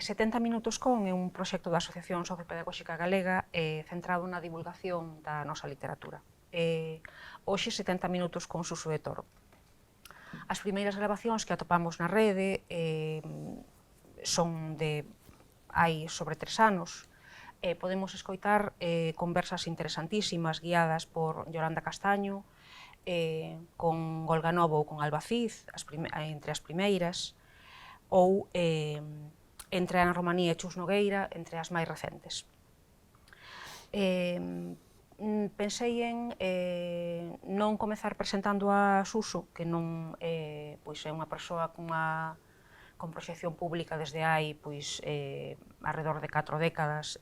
70 Minutos Con é un proxecto da Asociación Sociopedagóxica Galega centrado na divulgación da nosa literatura. Hoxe 70 minutos con Suso de Toro. As primeiras grabacións que atopamos na rede son de hai sobre 3 anos. Podemos escoitar conversas interesantísimas guiadas por Yolanda Castaño, con Olga Novo ou con Alba Cid, entre as primeiras, ou entre Ana Romaní e Chus Nogueira, entre as máis recentes. Pensei en non comezar presentando a Suso, que non é unha persoa con proxección pública desde hai alrededor de 4 décadas,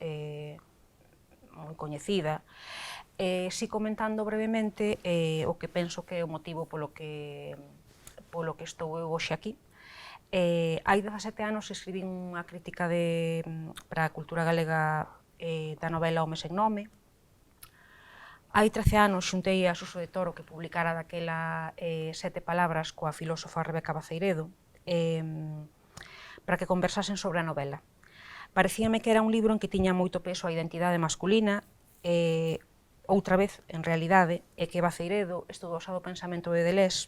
moi coñecida, si comentando brevemente o que penso que é o motivo polo que estou eu hoxe aquí. Hai 17 anos escribín unha crítica para a cultura galega da novela Home sen nome. Hai 13 anos xuntei a Suso de Toro que publicara daquela 7 palabras coa filósofa Rebeca Baceiredo para que conversasen sobre a novela. Parecíame que era un libro en que tiña moito peso a identidade masculina, outra vez, en realidade, é que Baceiredo, estudosa do pensamento de Deleuze,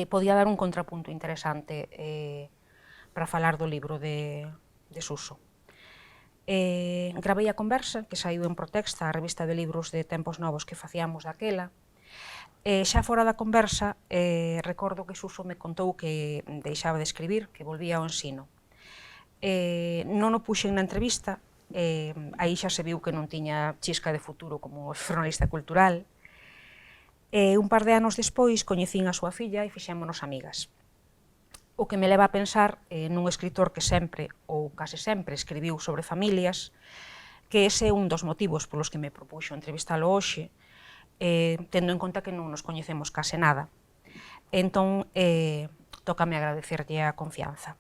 podía dar un contrapunto interesante para falar do libro de Suso. Gravei a conversa, que saiu en Protexta, a revista de libros de tempos novos que facíamos daquela. Xa fora da conversa, recordo que Suso me contou que deixaba de escribir, que volvía ao ensino. Non o puxen na entrevista, aí xa se viu que non tiña chisca de futuro como xornalista cultural. Un par de anos despois coñecín a súa filla e fixémonos amigas. O que me leva a pensar nun escritor que sempre, ou case sempre, escribiu sobre familias, que ese é un dos motivos polos que me propuxo entrevistalo hoxe, tendo en conta que non nos coñecemos case nada. Entón, tócame agradecerlle a confianza.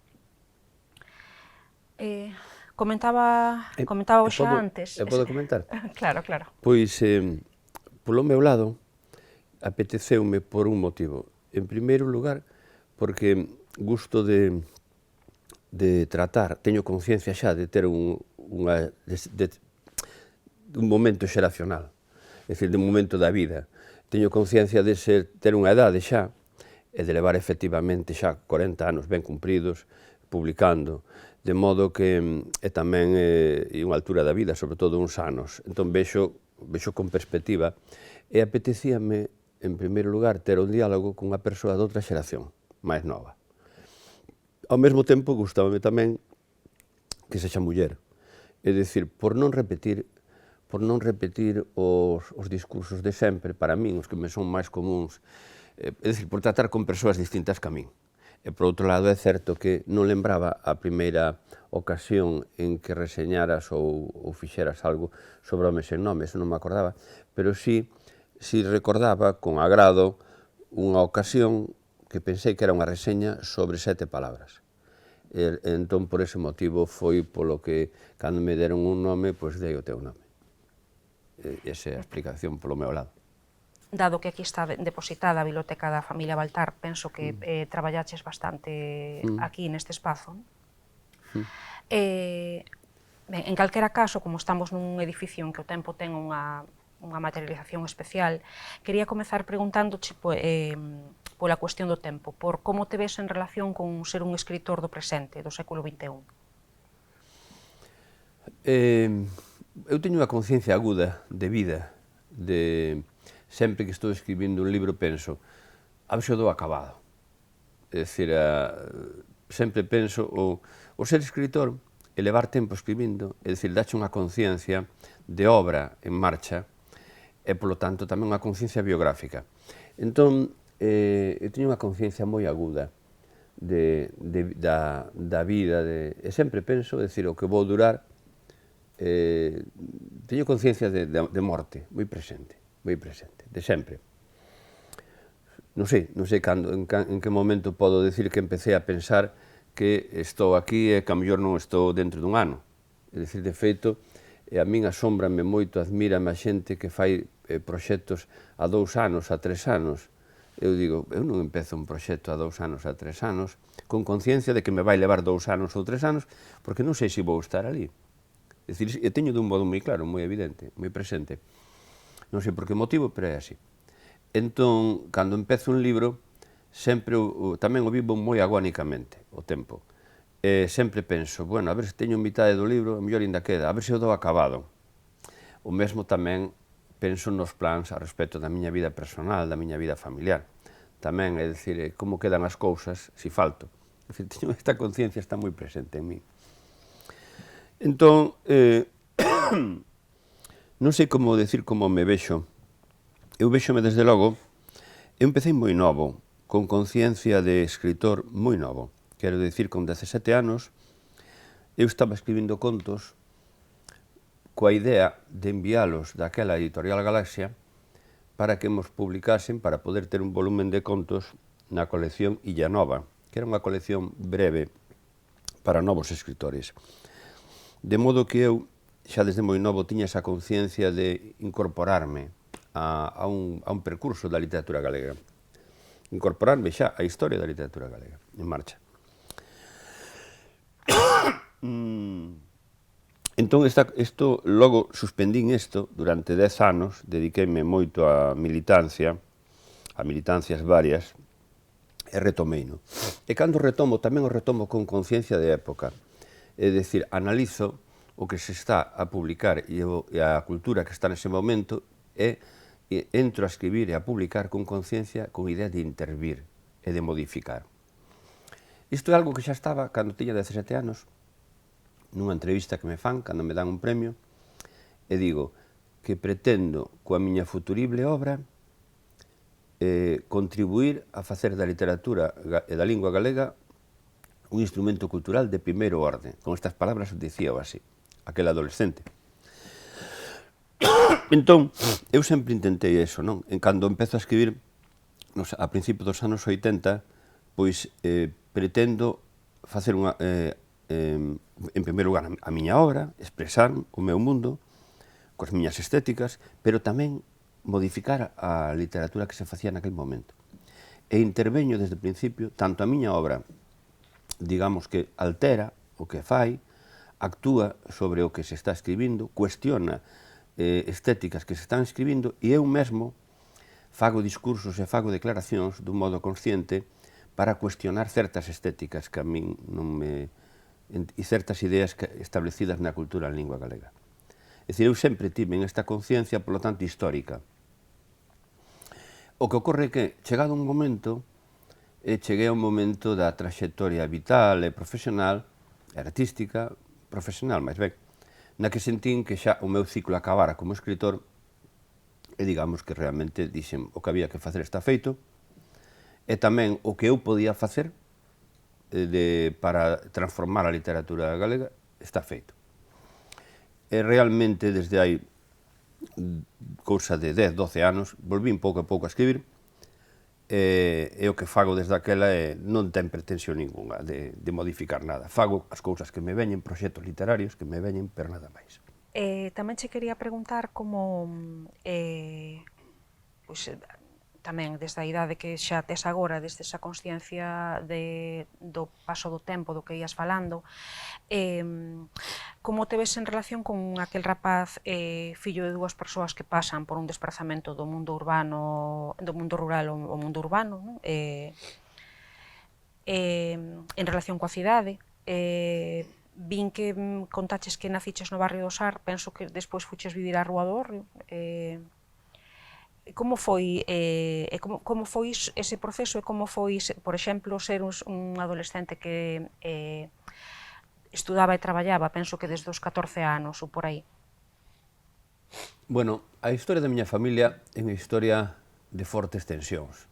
Comentaba hoxe antes... Podo comentar? Claro, claro. Pois, polo meu lado, apeteceume por un motivo. En primeiro lugar, porque gusto de tratar, teño conciencia xa de ter un momento xeracional, é dicir, de un momento da vida. Teño conciencia de ter unha edade xa, e de levar efectivamente xa 40 anos ben cumpridos, publicando, de modo que é tamén unha altura da vida, sobre todo uns anos. Entón vexo con perspectiva, e apetecíame, en primeiro lugar, ter un diálogo cunha persoa de outra xeración, máis nova. Ao mesmo tempo, gustábame tamén que sexa muller. É dicir, por non repetir os discursos de sempre, para min, os que me son máis comuns, é dicir, por tratar con persoas distintas que a min. E, por outro lado, é certo que non lembraba a primeira ocasión en que reseñaras ou fixeras algo sobre Home sen nome, eso non me acordaba, pero sí recordaba con agrado unha ocasión que pensei que era unha reseña sobre 7 palabras. Entón, por ese motivo, foi polo que, cando me deron un nome, pois dei o teu nome. Esa é a explicación polo meu lado. Dado que aquí está depositada a biblioteca da familia Baltar, penso que traballaches bastante aquí neste espazo. En calquera caso, como estamos nun edificio en que o tempo ten unha materialización especial, quería comezar preguntándoche pola cuestión do tempo, por como te ves en relación con ser un escritor do presente, do século XXI. Eu teño unha conciencia aguda de vida, sempre que estou escribindo un libro penso, a ver se o dou acabado. É dicir, sempre penso, o ser escritor e levar tempo escribindo, é dicir, dache unha conciencia de obra en marcha e, polo tanto, tamén unha conciencia biográfica. Entón, eu teño unha conciencia moi aguda da vida, e sempre penso, é dicir, o que vou durar, teño conciencia de morte, moi presente, de sempre. Non sei en que momento podo decir que empecé a pensar que estou aquí e que a mellor non estou dentro dun ano. É dicir, de feito, a min asómbrame moito, admírame a xente que fai proxectos a 2 anos, a 3 anos. Eu digo, eu non empezo un proxecto a 2 anos, a 3 anos, con conciencia de que me vai levar 2 anos ou 3 anos, porque non sei se vou estar ali. É dicir, eu teño dun modo moi claro, moi evidente, moi presente. Non sei por que motivo, pero é así. Entón, cando empezo un libro, sempre tamén o vivo moi agónicamente, o tempo. Sempre penso, bueno, a ver se teño mitade do libro, a mellor ainda queda, a ver se o dou acabado. O mesmo tamén penso nos plans a respecto da miña vida personal, da miña vida familiar. Tamén, é dicir, como quedan as cousas se falto. É dicir, teño esta conciencia, está moi presente en mí. Entón, non sei como decir como me vexo. Eu véxome desde logo, eu empecé moi novo, con conciencia de escritor moi novo. Quero dicir, con 17 anos, eu estaba escribindo contos coa idea de enviálos daquela editorial Galaxia para que nos publicasen, para poder ter un volumen de contos na colección Illa Nova, que era unha colección breve para novos escritores. De modo que eu, xa desde moi novo, tiña esa conciencia de incorporarme a un percurso da literatura galega. Incorporarme xa á historia da literatura galega, en marcha. Entón, logo suspendín isto durante 10 anos, dediqueime moito a militancias varias, e retomeino. E cando retomo, tamén o retomo con conciencia de época. É dicir, analizo o que se está a publicar e a cultura que está nese momento e entro a escribir e a publicar con conciencia, con idea de intervir e de modificar. Isto é algo que xa estaba cando tiña 17 anos, nunha entrevista que me fan, cando me dan un premio, e digo que pretendo, coa miña futurible obra, contribuir a facer da literatura e da lingua galega un instrumento cultural de primeiro orde. Con estas palabras dicía así, aquel adolescente. Entón, eu sempre intentei eso, non? Cando empezo a escribir, a principios dos anos 80, pois pretendo facer unha, en primeiro lugar, a miña obra, expresar o meu mundo, coas miñas estéticas, pero tamén modificar a literatura que se facía naquele momento. E interveño desde o principio, tanto a miña obra, digamos que altera o que fai, actúa sobre o que se está escribindo, cuestiona estéticas que se están escribindo, e eu mesmo fago discursos e fago declaracións dun modo consciente para cuestionar certas estéticas que a min non me... e certas ideas establecidas na cultura en lingua galega. É dicir, eu sempre tive esta conciencia, por lo tanto, histórica. O que ocorre é que, chegado un momento, cheguei a un momento da traxectoria vital e profesional, artística, profesional, máis ben, na que sentín que xa o meu ciclo acabara como escritor e digamos que realmente dixen o que había que facer está feito e tamén o que eu podía facer para transformar a literatura galega está feito. E realmente desde hai cousa de 10, 12 anos volvín pouco a pouco a escribir e o que fago desde aquela non ten pretensión ninguna de modificar nada. Fago as cousas que me veñen, proxectos literarios que me veñen, pero nada máis. Tamén che quería preguntar como, tamén desde a idade que xa tes agora, desde esa consciencia do paso do tempo, do que ías falando, como te ves en relación con aquel rapaz fillo de dúas persoas que pasan por un desplazamento do mundo urbano, do mundo rural ao mundo urbano, non? En relación coa cidade, vin que contaches que naciches no barrio do Sar, penso que despois fuches vivir á Rúa do Hórreo. Como foi ese proceso e como foi, por exemplo, ser un adolescente que estudaba e traballaba, penso que desde os 14 anos ou por aí? Bueno, a historia da miña familia é unha historia de fortes tensións.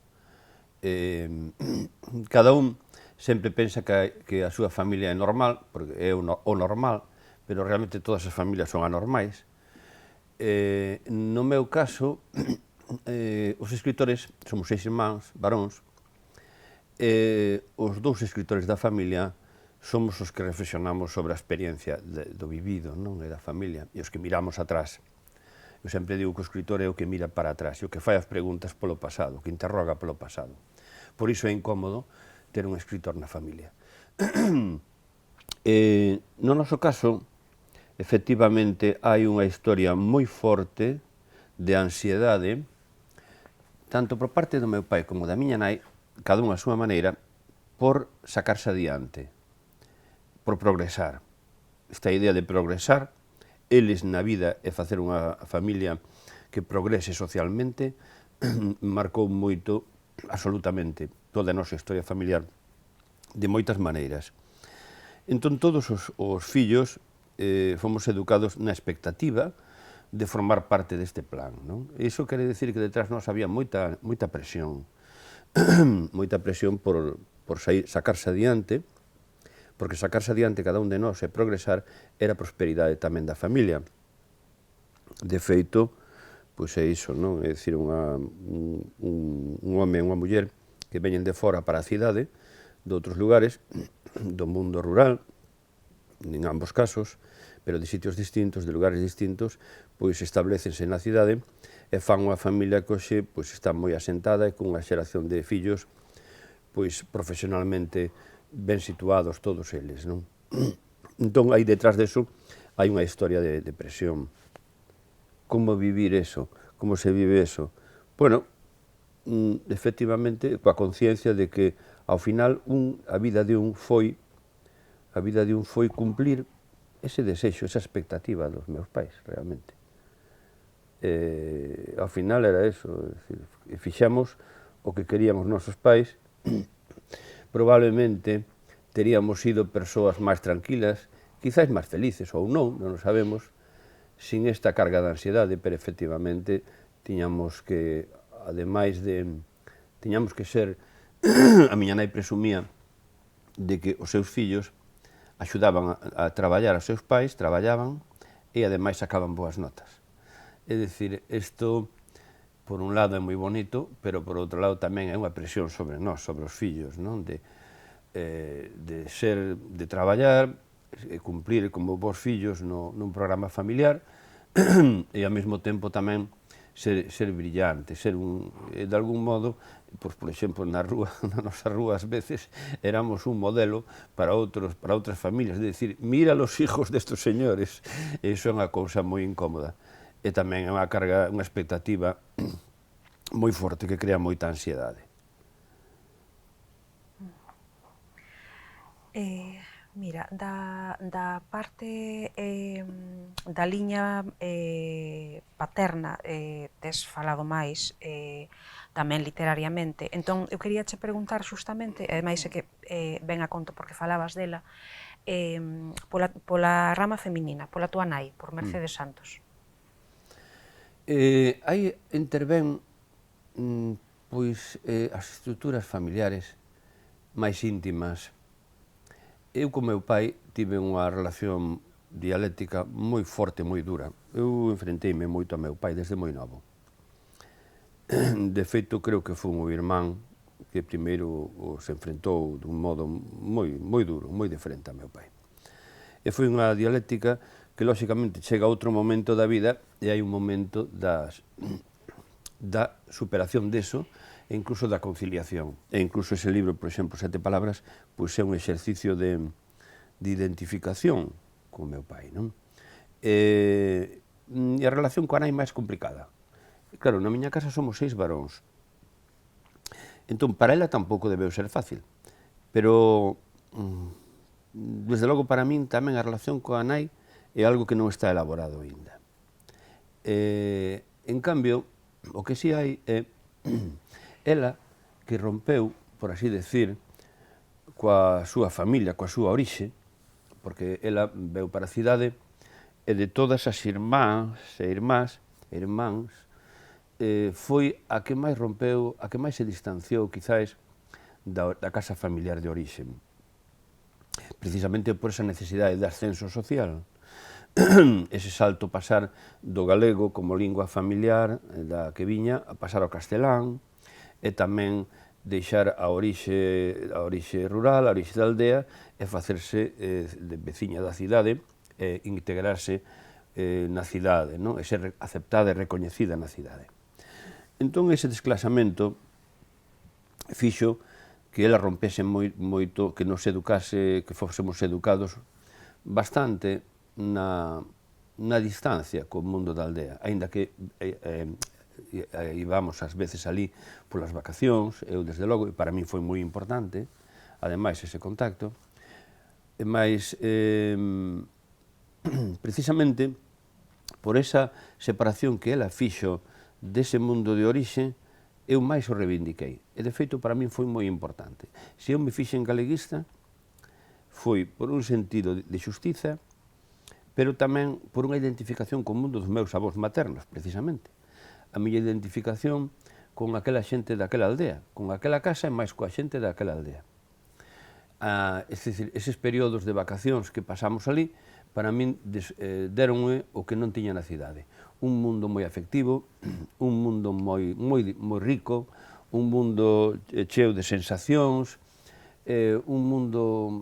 Cada un sempre pensa que a súa familia é normal, porque é o normal, pero realmente todas as familias son anormais. No meu caso, os escritores, somos 6 irmáns, varóns, os 2 escritores da familia somos os que reflexionamos sobre a experiencia do vivido, non, e da familia, e os que miramos atrás. Eu sempre digo que o escritor é o que mira para atrás, e o que fai as preguntas polo pasado, que interroga polo pasado. Por iso é incómodo ter un escritor na familia. No noso caso, efectivamente, hai unha historia moi forte de ansiedade, tanto por parte do meu pai como da miña nai, cada unha a súa maneira, por sacarse adiante, por progresar. Esta idea de progresar, eles na vida e facer unha familia que progrese socialmente, marcou moito, absolutamente, toda a nosa historia familiar, de moitas maneiras. Entón, todos os fillos fomos educados na expectativa de formar parte deste plan, non? Iso quere decir que detrás nós había moita presión, moita presión por sacarse adiante, porque sacarse adiante cada un de nós e progresar era a prosperidade tamén da familia. De feito, pois é iso, non? É dicir, un home e unha muller que veñen de fora para a cidade, de outros lugares, do mundo rural, en ambos casos, pero de sitios distintos, de lugares distintos, pois establecense na cidade e fan unha familia que hoxe pois, está moi asentada e cunha xeración de fillos pois profesionalmente ben situados todos eles, non? Entón, aí detrás deso hai unha historia de presión. Como vivir eso? Como se vive eso? Bueno, efectivamente, coa conciencia de que ao final a vida de un foi cumplir ese desexo, esa expectativa dos meus pais, realmente. Ao final era eso, fixamos o que queríamos nosos pais, probablemente teríamos sido persoas máis tranquilas, quizás máis felices ou non, non o sabemos, sin esta carga de ansiedade, pero efectivamente tiñamos que, ademais de, tiñamos que ser, a miña nai presumía de que os seus fillos axudaban a traballar aos seus pais, traballaban e ademais sacaban boas notas. É dicir, isto, por un lado é moi bonito, pero por outro lado tamén é unha presión sobre nós, sobre os fillos, non? De traballar e cumplir como vos fillos nun programa familiar e ao mesmo tempo tamén ser brillante, de algún modo, por exemplo, na nosa rúa ás veces éramos un modelo para outras familias, é dicir, mira los hijos destos señores, e iso é unha cousa moi incómoda, e tamén é unha carga, unha expectativa moi forte que crea moita ansiedade. Mira, da parte da liña paterna tes falado máis tamén literariamente. Entón, eu quería che preguntar justamente, e ademais é que ven a conto porque falabas dela, pola rama feminina, pola tua nai, por Mercedes Santos. Aí intervén pois as estruturas familiares máis íntimas. Eu con meu pai tive unha relación dialéctica moi forte, moi dura. Eu enfrenteime moito a meu pai desde moi novo. De feito, creo que foi o meu irmán que primeiro se enfrentou dun modo moi duro, moi diferente a meu pai. E foi unha dialéctica que, lóxicamente, chega a outro momento da vida e hai un momento da superación deso e incluso da conciliación. E incluso ese libro, por exemplo, 7 palabras, pois é un exercicio de identificación con meu pai, non? E a relación coa nai máis complicada. Claro, na miña casa somos 6 varóns. Entón, para ela tampouco debeu ser fácil. Pero, desde logo, para min tamén a relación coa nai é algo que non está elaborado aínda. En cambio, o que si hai é ela que rompeu, por así decir, coa súa familia, coa súa orixe, porque ela veu para a cidade e de todas as irmáns foi a que máis rompeu, a que máis se distanciou, quizás, da casa familiar de orixe. Precisamente por esa necesidade de ascenso social. Ese salto pasar do galego como lingua familiar da que viña a pasar ao castelán, e tamén deixar a orixe rural, a orixe da aldea, e facerse de veciña da cidade, e integrarse na cidade, e ser aceptada e recoñecida na cidade. Entón, ese desclasamento fixo que ela rompese moito, que nos educase, que fósemos educados bastante na distancia co mundo da aldea, aínda que íbamos ás veces ali polas vacacións, eu desde logo, e para mí foi moi importante, ademais ese contacto, mas precisamente por esa separación que ela fixo dese mundo de orixe, eu máis o reivindiquei, e de feito para min foi moi importante. Se eu me fixen galeguista, foi por un sentido de xustiza, pero tamén por unha identificación co mundo dos meus avós maternos, precisamente. A miña identificación con aquela xente daquela aldea, con aquela casa e máis coa xente daquela aldea. Eses períodos de vacacións que pasamos ali, para min deronme o que non tiña na cidade. Un mundo moi afectivo, un mundo moi rico, un mundo cheo de sensacións, un mundo,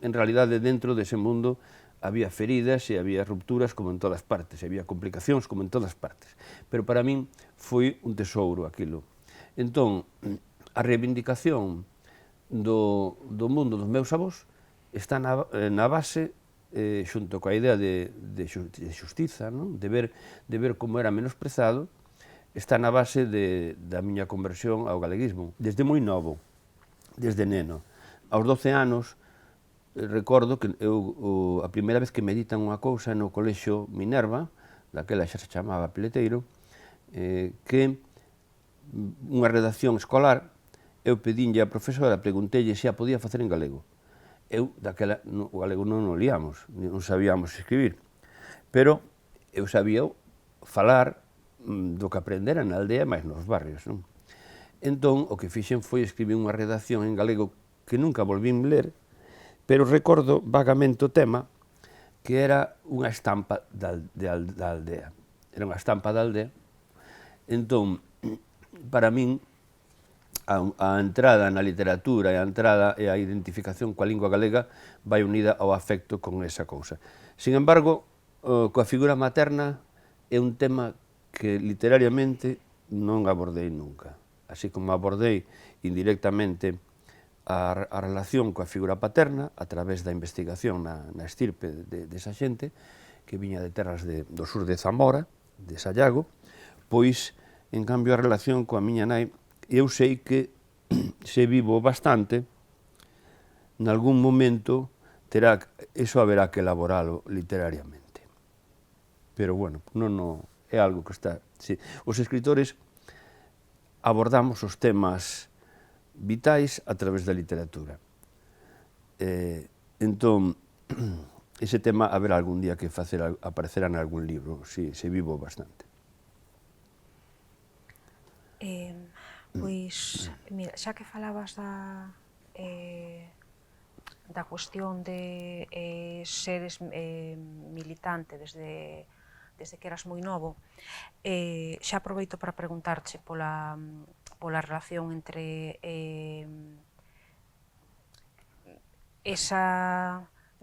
en realidade, dentro dese mundo, había feridas e había rupturas como en todas partes, e había complicacións como en todas partes. Pero para min foi un tesouro aquilo. Entón, a reivindicación do mundo dos meus avós está na base, xunto coa idea de xustiza, de ver como era menosprezado, está na base da miña conversión ao galeguismo. Desde moi novo, desde neno. Aos 12 anos, recordo que a primeira vez que me ditan unha cousa no colexio Minerva, daquela xa se chamaba Peleteiro, que unha redacción escolar, eu pedinlle á profesora, preguntelle se a podía facer en galego. Eu, daquela, o galego non o liamos, non sabíamos escribir, pero eu sabía falar do que aprendera na aldea, máis nos barrios. Entón, o que fixen foi escribir unha redacción en galego que nunca volvín ler, pero recordo vagamente o tema, que era unha estampa da aldea. Era unha estampa da aldea. Entón, para min, a entrada na literatura e a entrada e a identificación coa lingua galega vai unida ao afecto con esa cousa. Sin embargo, coa figura materna é un tema que literariamente non abordei nunca. Así como abordei indirectamente a relación coa figura paterna a través da investigación na estirpe desa xente que viña de terras do sur de Zamora, de Sallago, pois, en cambio, a relación coa miña nai, eu sei que se vivo bastante, nalgún momento eso haberá que elaboralo literariamente. Pero, bueno, non é algo que está... Os escritores abordamos os temas vitais a través da literatura. Entón, ese tema haberá algún día que aparecerá en algún libro, se vivo bastante. Pois, mira, xa que falabas da cuestión de seres militante desde que eras moi novo, xa aproveito para preguntarche pola relación entre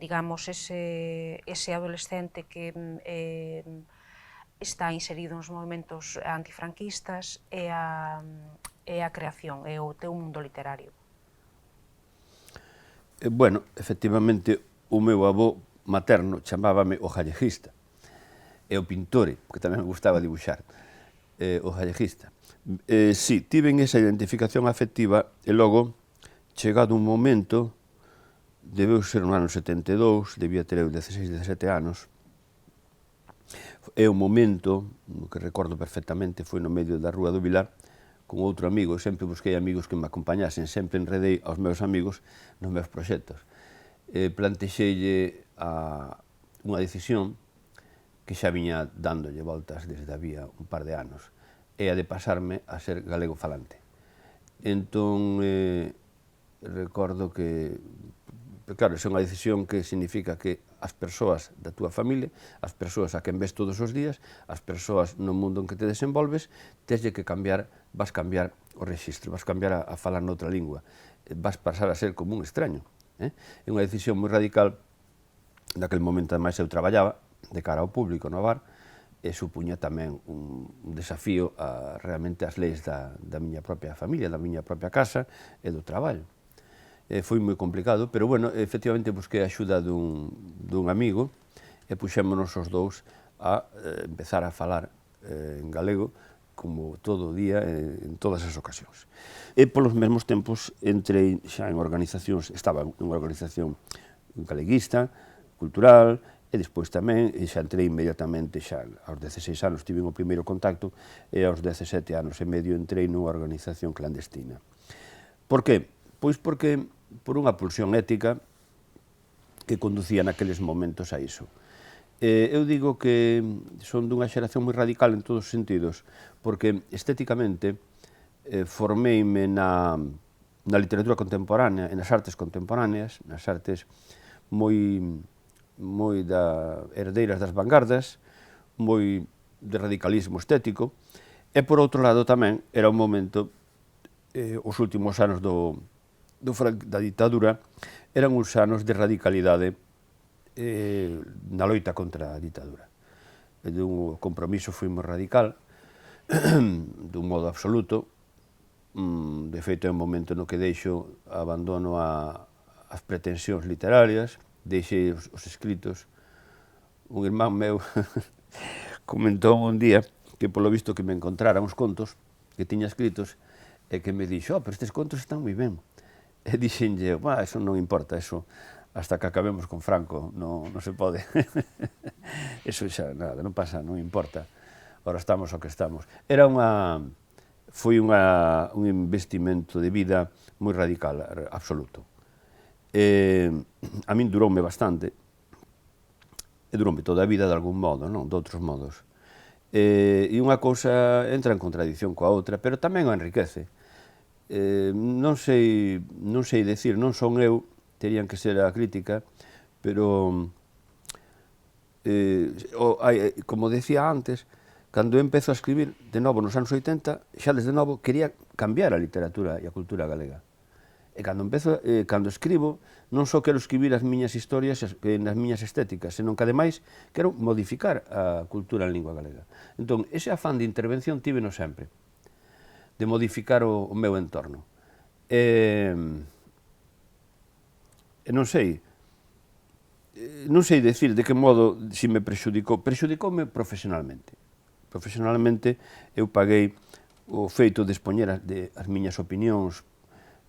digamos, ese adolescente que está inserido nos movimentos antifranquistas e a creación, e o teu mundo literario. Bueno, efectivamente, o meu avó materno chamábame o gallejista, e o pintore, porque tamén me gustaba dibuixar, o gallejista. Si, tiven esa identificación afectiva e logo, chegado un momento, debeu ser no ano 72, debía ter eu 16, 17 anos, é o momento, que recordo perfectamente, foi no medio da Rúa do Vilar, con outro amigo, eu sempre busquei amigos que me acompañasen, sempre enredei aos meus amigos nos meus proxectos. Plantexeille unha decisión que xa viña dándolle voltas desde había un par de anos, é a de pasarme a ser galego falante. Entón, recordo que, claro, é unha decisión que significa que as persoas da túa familia, as persoas a quen ves todos os días, as persoas no mundo en que te desenvolves, teslle que cambiar, vas cambiar o rexistro, vas cambiar a falar noutra lingua, vas pasar a ser como un extraño. É unha decisión moi radical, naquele momento, ademais, eu traballaba de cara ao público no bar, e supuña tamén un desafío realmente ás leis da miña propia familia, da miña propia casa e do traballo. foi moi complicado, pero, bueno, efectivamente busquei a axuda dun amigo e puxémonos os dous a empezar a falar en galego como todo o día, en todas as ocasións. E polos mesmos tempos entrei xa en organizacións, estaba en unha organización galeguista, cultural, e despois tamén, xa entrei inmediatamente, xa aos 16 anos tive o primeiro contacto, e aos 17 anos e medio entrei nunha organización clandestina. Por que? Pois porque, por unha pulsión ética que conducía naqueles momentos a iso. Eu digo que son dunha xeración moi radical en todos os sentidos, porque estéticamente formeime na literatura contemporánea e nas artes contemporáneas, nas artes moi herdeiras das vanguardas, moi de radicalismo estético, e por outro lado tamén era un momento, os últimos anos da ditadura, eran uns anos de radicalidade na loita contra a ditadura. Dun compromiso foi moi radical, dun modo absoluto. De feito, é un momento no que abandono as pretensións literarias, deixei os escritos. Un irmán meu comentou un día que, polo visto, que me encontrara uns contos que tiña escritos e que me dixo, pero estes contos están moi ben. E dixenlle, eso non importa, eso hasta que acabemos con Franco, non se pode. Eso xa, nada, non pasa, non importa. Ahora estamos o que estamos. Foi un investimento de vida moi radical, absoluto. A min duroume bastante, e duroume toda a vida de algún modo, non? De outros modos. E unha cousa entra en contradición coa outra, pero tamén o enriquece. Non sei decir, non son eu, terían que ser a crítica, pero, como decía antes, cando eu empezo a escribir de novo nos anos 80, xa desde novo quería cambiar a literatura e a cultura galega. E cando escribo, non só quero escribir as miñas historias nas miñas estéticas, senón que, ademais, quero modificar a cultura en lingua galega. Entón, ese afán de intervención tíveno sempre, de modificar o meu entorno. Non sei decir de que modo si me prexudicou. Prexudicoume profesionalmente. Profesionalmente eu paguei o feito de expoñer as miñas opinións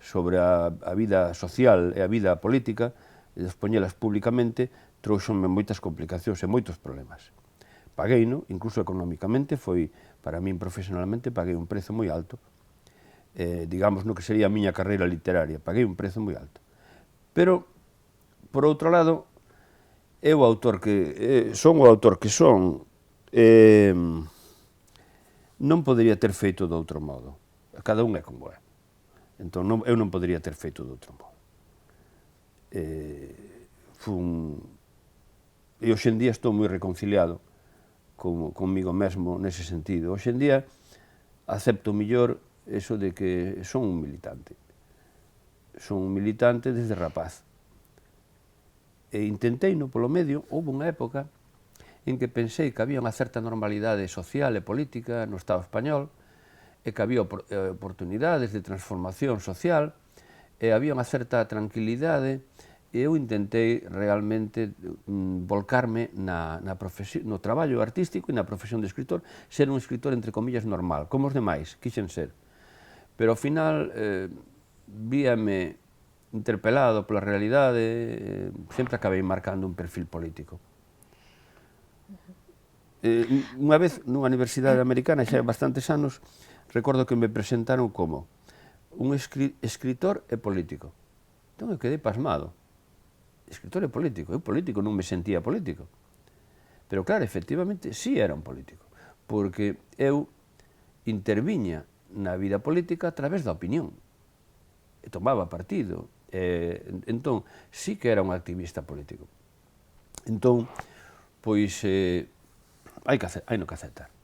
sobre a vida social e a vida política, e de expoñelas públicamente, trouxonme moitas complicacións e moitos problemas. Pagueino, incluso económicamente, para min profesionalmente, paguei un prezo moi alto, digamos, no que sería a miña carreira literaria, paguei un prezo moi alto. Pero, por outro lado, son o autor que son, non podería ter feito de outro modo. Cada un é como é. Entón, eu non podería ter feito de outro modo. E hoxe en día estou moi reconciliado comigo mesmo nese sentido. Hoxe en día acepto mellor eso de que son un militante. Son un militante desde rapaz. E intenteino polo medio, houve unha época en que pensei que había unha certa normalidade social e política no Estado español, e que había oportunidades de transformación social, e había unha certa tranquilidade, e eu intentei realmente volcarme no traballo artístico e na profesión de escritor, ser un escritor, entre comillas, normal, como os demais, quixen ser. Pero, ao final, víame interpelado pola realidade, sempre acabei marcando un perfil político. Unha vez, nunha universidade americana, xa hai bastantes anos, recordo que me presentaron como un escritor e político. Entón eu quedei pasmado. Escritor e político. Eu político non me sentía político. Pero claro, efectivamente, sí era un político. Porque eu interviña na vida política a través da opinión. E tomaba partido. Entón, sí que era un activista político. Entón, pois, hai no que aceptar.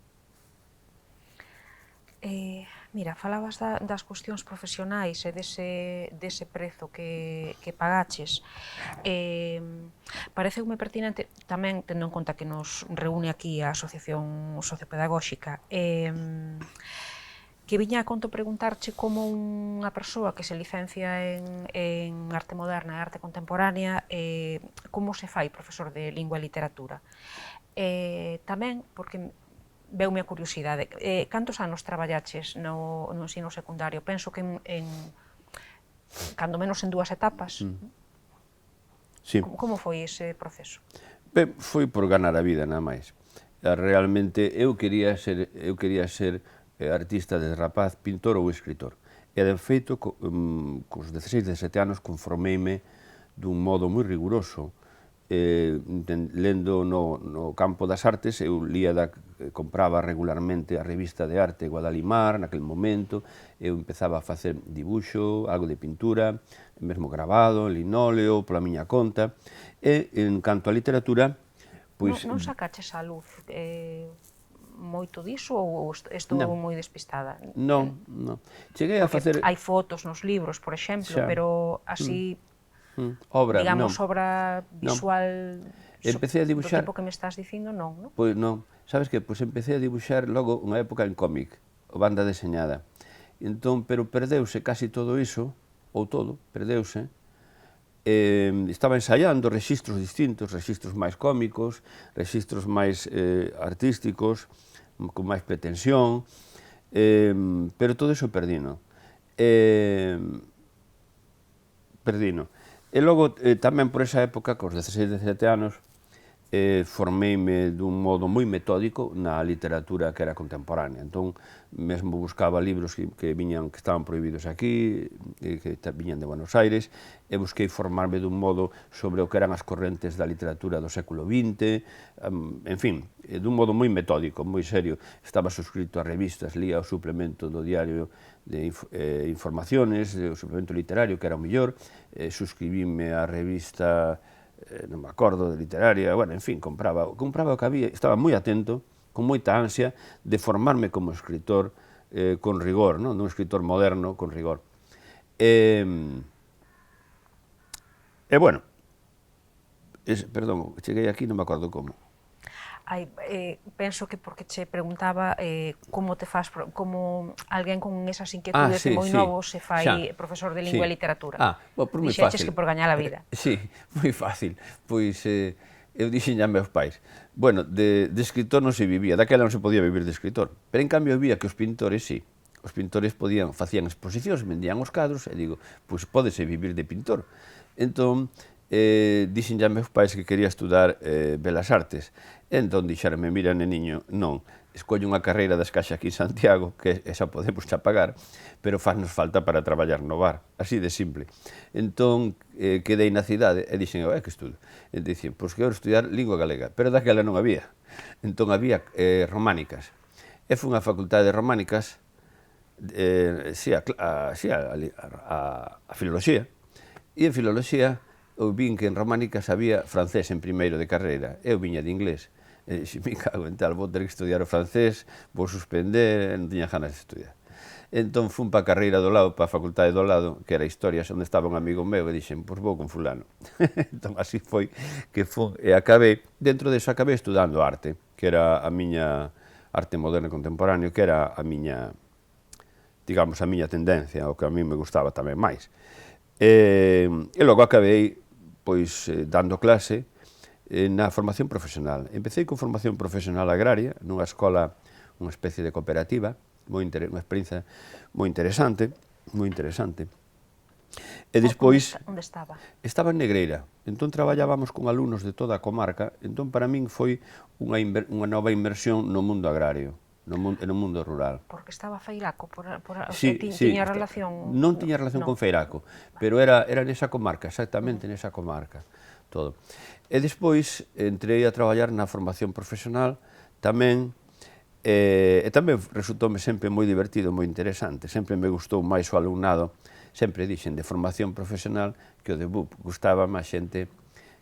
Mira, falabas das cuestións profesionais e dese prezo que pagaches. Pareceume pertinente, tamén tendo en conta que nos reúne aquí a Asociación Sociopedagóxica, que viña a conto preguntarche como unha persoa que se licencia en arte moderna e arte contemporánea, como se fai profesor de lingua e literatura. Tamén, porque veume a curiosidade, cantos anos traballaches no ensino secundario? Penso que cando menos en 2 etapas. Sí. Como foi ese proceso? Ben, foi por ganar a vida, nada máis. Realmente eu quería ser artista desde rapaz, pintor ou escritor. E, de feito, cos 16, 17 anos, conformeime dun modo moi riguroso. Lendo no campo das artes, eu compraba regularmente a revista de arte Guadalimar, naquele momento, eu empezaba a facer dibuixo, algo de pintura, mesmo grabado, linóleo, pola miña conta, e, en canto a literatura, pois... Non sacaches á luz moito diso ou estou moi despistada? Non. Cheguei a facer... Hai fotos nos libros, por exemplo, pero así, digamos, obra visual Empecé a dibuixar... do tipo que me estás dicindo, non? Pois non. Sabes que? Pois empecé a dibuixar logo unha época en cómic, o banda deseñada. Entón, pero perdeuse casi todo iso, ou todo, perdeuse. Estaba ensaiando rexistros distintos, rexistros máis cómicos, rexistros máis artísticos, con máis pretensión, pero todo iso perdino. E logo, tamén por esa época, cos 16, 17 anos, formeime dun modo moi metódico na literatura que era contemporánea. Entón, mesmo buscaba libros que estaban prohibidos aquí, que viñan de Buenos Aires, e busquei formarme dun modo sobre o que eran as correntes da literatura do século XX, en fin, dun modo moi metódico, moi serio. Estaba suscrito a revistas, lía o suplemento do diario de informaciones, o suplemento literario, que era o mellor, suscribíme a revista, non me acordo, de literaria, bueno, en fin, compraba o que había, estaba moi atento, con moita ansia, de formarme como escritor con rigor, non un escritor moderno con rigor. E, bueno, perdón, cheguei aquí, non me acordo como. Penso que porque che preguntaba como te faz, como alguén con esas inquietudes de moi novo se fai profesor de lingua e literatura. Pois moi fácil. Dixeches que por gañar a vida. Sí, moi fácil. Pois eu dixen a meus pais, bueno, de escritor non se vivía, daquela non se podía vivir de escritor, pero en cambio vía que os pintores sí. Os pintores facían exposicións, vendían os cadros, e digo, pois pódese vivir de pintor. Entón, dixen a meus pais que quería estudar Belas Artes. Entón dixeronme, mira, neniño, non, escolle unha carreira das Caixas aquí en Santiago, que esa podemos xa pagar, pero faznos falta para traballar no bar, así de simple. Entón, quedei na cidade e dixen, que estudo? E dixen, pois quero estudiar lingua galega, pero daquela non había. Entón había románicas. E fui unha facultade de románicas, a filoloxía, e en filoloxía eu vin que en románicas había francés en primeiro de carreira, eu viña de inglés, e dixen, me cago en tal, vou ter que estudiar o francés, vou suspender, non tiña ganas de estudiar. Entón fun para a carreira do lado, para a facultade do lado, que era Historias, onde estaba un amigo meu, e dixen, pois vou con fulano. Entón así foi que fun, e acabei, dentro deso acabei estudando arte, que era a miña arte moderna e contemporáneo, que era a miña, digamos, a miña tendencia, o que a mí me gustaba tamén máis. E logo acabei, pois, dando clase na formación profesional. Empecé con formación profesional agraria, nunha escola, unha especie de cooperativa, unha experiencia moi interesante, moi interesante. E despois... Onde estaba? Estaba en Negreira. Entón traballábamos con alumnos de toda a comarca, entón para min foi unha nova inmersión no mundo agrario, no mundo rural. Porque estaba Feiraco, tiña relación... Non tiña relación con Feiraco, pero era nesa comarca, exactamente nesa comarca, todo. E despois entrei a traballar na formación profesional tamén, e tamén resultoume sempre moi divertido, moi interesante, sempre me gustou máis o alumnado, sempre dixen de formación profesional que o de BUP, gustaba máis xente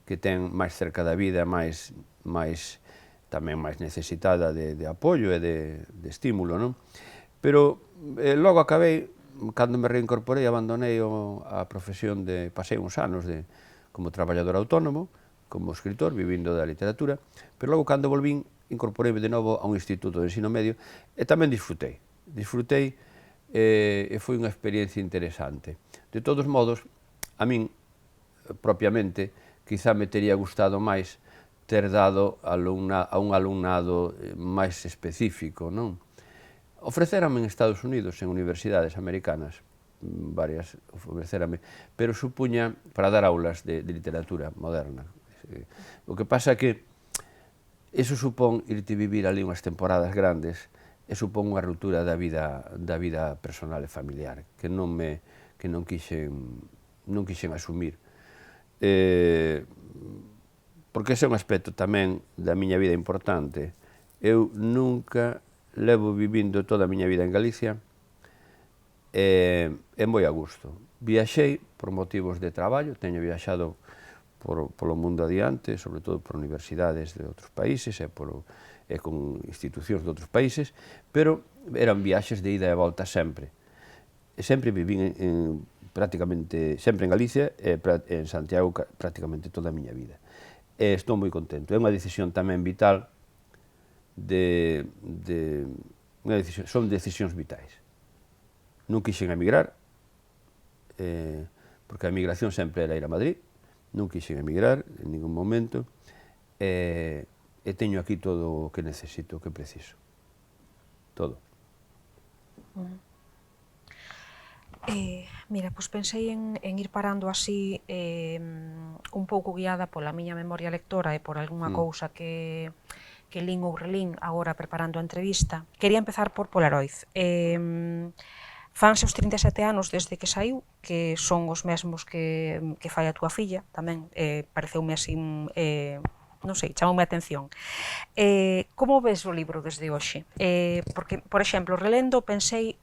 que ten máis cerca da vida, tamén máis necesitada de apoio e de estímulo, non? Pero logo acabei, cando me reincorporei, abandonei a profesión pasei uns anos como traballador autónomo, como escritor, vivindo da literatura, pero logo cando volvín, incorporeime de novo a un instituto de ensino medio e tamén disfrutei. Disfrutei e foi unha experiencia interesante. De todos modos, a min, propiamente, quizá me tería gustado máis ter dado a un alumnado máis específico, non? Ofrecérame en Estados Unidos, en universidades americanas, varias ofrecérame, pero supuña para dar aulas de literatura moderna. O que pasa é que iso supón irte vivir ali unhas temporadas grandes e supón unha ruptura da vida personal e familiar que non quixen asumir. Porque ese é un aspecto tamén da miña vida importante. Eu nunca levo vivindo toda a miña vida en Galicia e moi a gusto. Viaxei por motivos de traballo, teño viaxado polo mundo adiante, sobre todo por universidades de outros países e con institucións de outros países, pero eran viaxes de ida e volta sempre. Sempre vivín prácticamente sempre en Galicia e en Santiago prácticamente toda a miña vida. E estou moi contento. É unha decisión tamén vital son decisións vitais. Non quixen emigrar, porque a emigración sempre era ir a Madrid, non quixen emigrar en ningún momento, e teño aquí todo o que necesito, o que preciso. Todo. Mira, pois pensei en ir parando así un pouco guiada pola miña memoria lectora e por algunha cousa que lín ou relín agora preparando a entrevista. Quería empezar por Polaroid. Fanse os 37 anos desde que saiu, que son os mesmos que fai a túa filla, tamén pareceume así, non sei, chamoume a atención. Como ves o libro desde hoxe? Porque, por exemplo, relendo pensei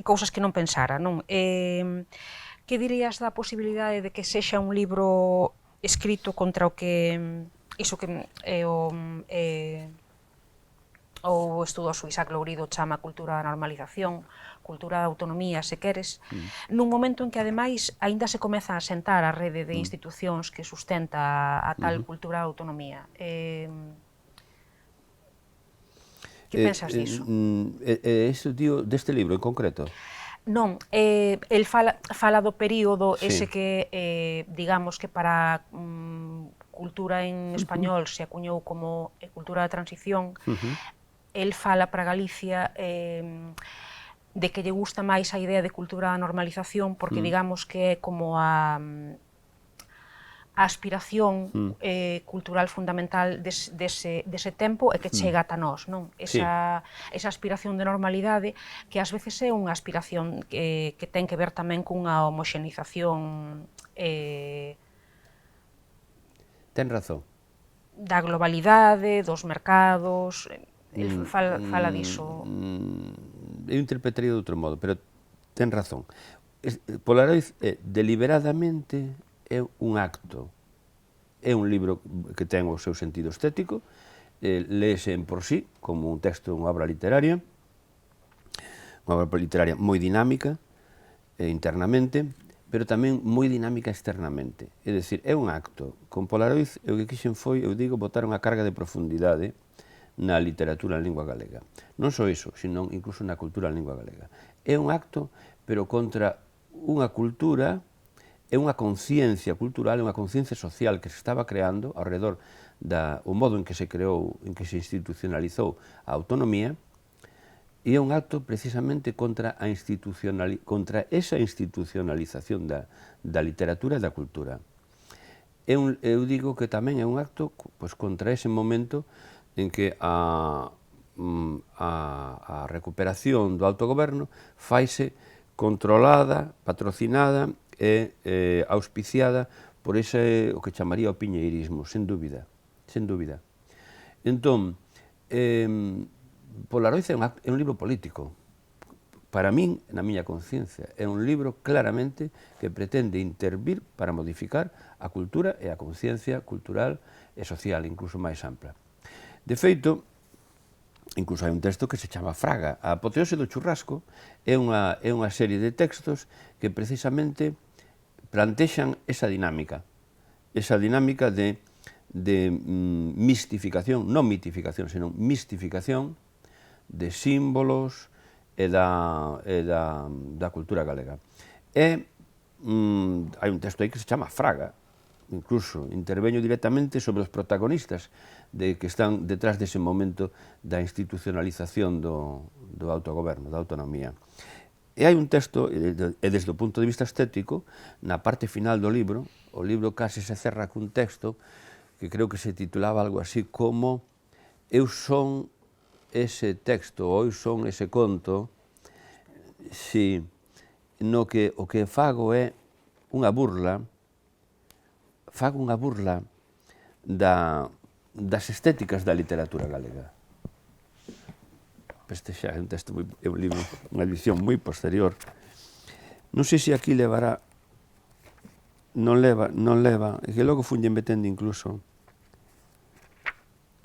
cousas que non pensara, non? Que dirías da posibilidade de que sexa un libro escrito contra o que iso que o estudoso Isaac Lourido chama cultura da normalización, cultura da autonomía, se queres, nun momento en que, ademais, aínda se comeza a sentar a rede de institucións que sustenta a tal cultura da autonomía. Que pensas diso? Iso, tío, deste libro en concreto? Non, el fala do período ese que, digamos que para cultura en español se acuñou como cultura da transición, el fala para Galicia de que lle gusta máis a idea de cultura da normalización porque digamos que é como a aspiración cultural fundamental dese tempo e que chega ata nós, non? Esa aspiración de normalidade que ás veces é unha aspiración que ten que ver tamén cunha homoxenización Ten razón. Da globalidade, dos mercados, fala diso. Eu interpretaría de outro modo, pero ten razón. Polaroid deliberadamente é un acto, é un libro que ten o seu sentido estético, léese en por sí como un texto, unha obra literaria moi dinámica internamente, pero tamén moi dinámica externamente. É dicir, é un acto. Con Polaroid, o que quixen foi, eu digo, botar unha carga de profundidade na literatura en lingua galega. Non só iso, sino incluso na cultura en lingua galega. É un acto, pero contra unha cultura, é unha conciencia cultural, é unha conciencia social que se estaba creando ao redor do modo en que se creou, en que se institucionalizou a autonomía, e é un acto precisamente contra esa institucionalización da literatura e da cultura. Eu digo que tamén é un acto contra ese momento en que a recuperación do autogoberno faise controlada, patrocinada e auspiciada por ese, o que chamaría o piñeirismo, sen dúbida, sen dúbida. Entón, Polaroid é un libro político. Para min, na miña conciencia, é un libro claramente que pretende intervir para modificar a cultura e a conciencia cultural e social, incluso máis ampla. De feito, incluso hai un texto que se chama Fraga. A apoteose do churrasco é unha serie de textos que precisamente plantexan esa dinámica de mistificación, non mitificación, senón mistificación de símbolos da cultura galega. E hai un texto aí que se chama Fraga, incluso interveño directamente sobre os protagonistas que están detrás dese momento da institucionalización do autogoberno, da autonomía. E hai un texto, e desde o punto de vista estético, na parte final do libro, o libro case se cerra cun texto que creo que se titulaba algo así como Eu son ese texto, ou eu son ese conto, si no que o que fago é unha burla, fago unha burla das estéticas da literatura galega. Este xa é un texto, é un libro, unha edición moi posterior. Non sei se aquí levará, non leva, e que logo funlle metendo incluso.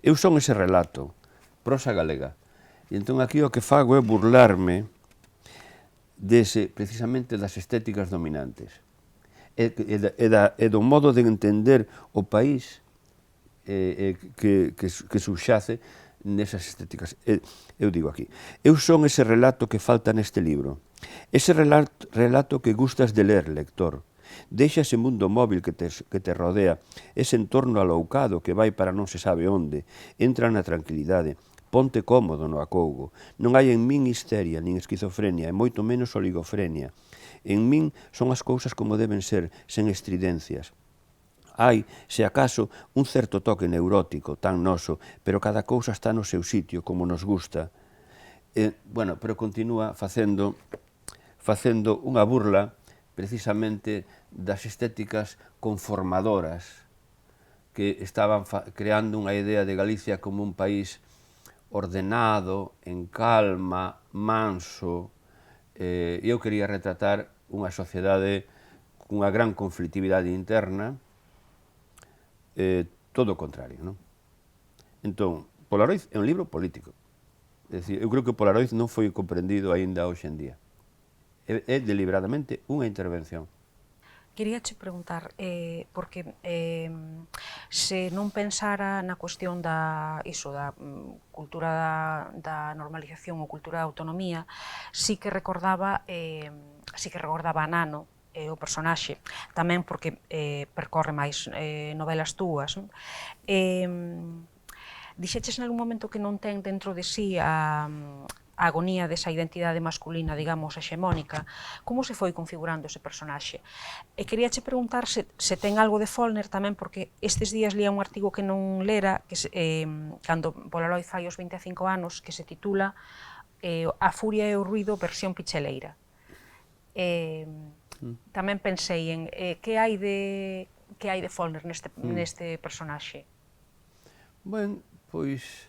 Eu son ese relato, prosa galega. E entón aquí o que fago é burlarme precisamente das estéticas dominantes. E do modo de entender o país que subxace nesas estéticas. Eu digo aquí, eu son ese relato que falta neste libro, ese relato que gustas de ler, lector. Deixa ese mundo móvil que te rodea, ese entorno aloucado que vai para non se sabe onde, entra na tranquilidade, ponte cómodo no acougo. Non hai en min histeria, nin esquizofrenia, e moito menos oligofrenia. En min son as cousas como deben ser, sen estridencias. Hai, se acaso, un certo toque neurótico, tan noso, pero cada cousa está no seu sitio, como nos gusta. Bueno, pero continúa facendo unha burla precisamente das estéticas conformadoras que estaban creando unha idea de Galicia como un país ordenado, en calma, manso. Eu quería retratar unha sociedade cunha gran conflictividade interna, todo o contrario, non? Entón, Polaroid é un libro político. É dicir, eu creo que Polaroid non foi comprendido aínda hoxe en día. É deliberadamente unha intervención. Queríache preguntar, porque se non pensara na cuestión da cultura da normalización ou cultura da autonomía, sí que recordaba a Nano, o personaxe, tamén porque percorre máis novelas túas. Dixeches nalgún momento que non ten dentro de sí a agonía desa identidade masculina, digamos, hexemónica. Como se foi configurando ese personaxe? E queríache preguntar se ten algo de Follner tamén, porque estes días lía un artigo que non lera, cando Polaroid fai os 25 anos, que se titula A furia e o ruido versión picheleira. Tamén pensei en que hai de Follner neste personaxe? Ben, pois,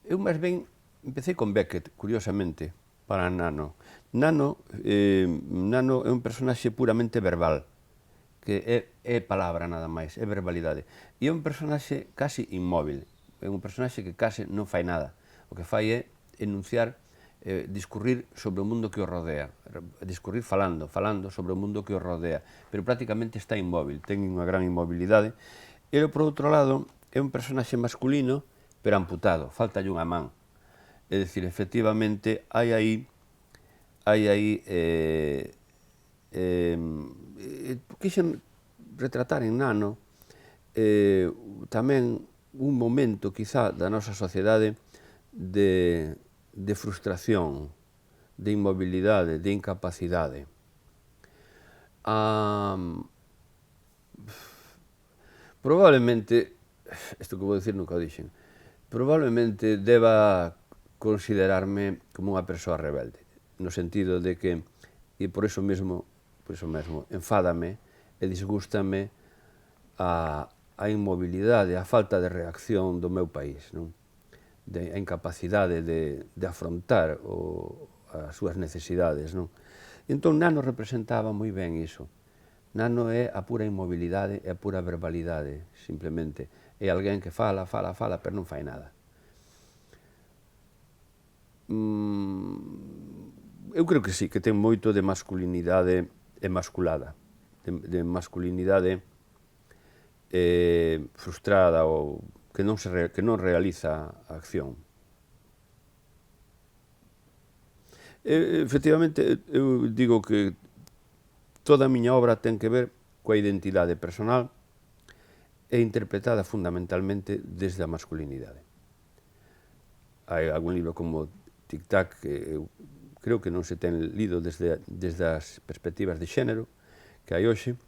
eu máis ben empecé con Beckett, curiosamente, para Nano. Nano é un personaxe puramente verbal, que é palabra nada máis, é verbalidade. E é un personaxe casi inmóvil, é un personaxe que case non fai nada. O que fai é enunciar, discurrir sobre o mundo que o rodea, discurrir falando sobre o mundo que o rodea, pero prácticamente está inmóvil, ten unha gran inmobilidade. E, por outro lado, é un personaxe masculino, pero amputado, faltalle unha man. É dicir, efectivamente, hai aí quixen retratar en Nano tamén un momento, quizá, da nosa sociedade de frustración, de inmobilidade, de incapacidade. Probablemente, isto que vou dicir nunca o dixen, probablemente deba considerarme como unha persoa rebelde, no sentido de que, e por iso mesmo, enfádame e disgústame a inmobilidade, a falta de reacción do meu país, non? A incapacidade de afrontar as súas necesidades, non? Entón, Nano representaba moi ben iso. Nano é a pura inmobilidade e a pura verbalidade, simplemente. É alguén que fala, pero non fai nada. Eu creo que sí, que ten moito de masculinidade emasculada, de masculinidade frustrada ou que non realiza a acción. Efectivamente, eu digo que toda a miña obra ten que ver coa identidade personal e interpretada fundamentalmente desde a masculinidade. Hai algún libro como Tic Tac que eu creo que non se ten lido desde as perspectivas de xénero que hai hoxe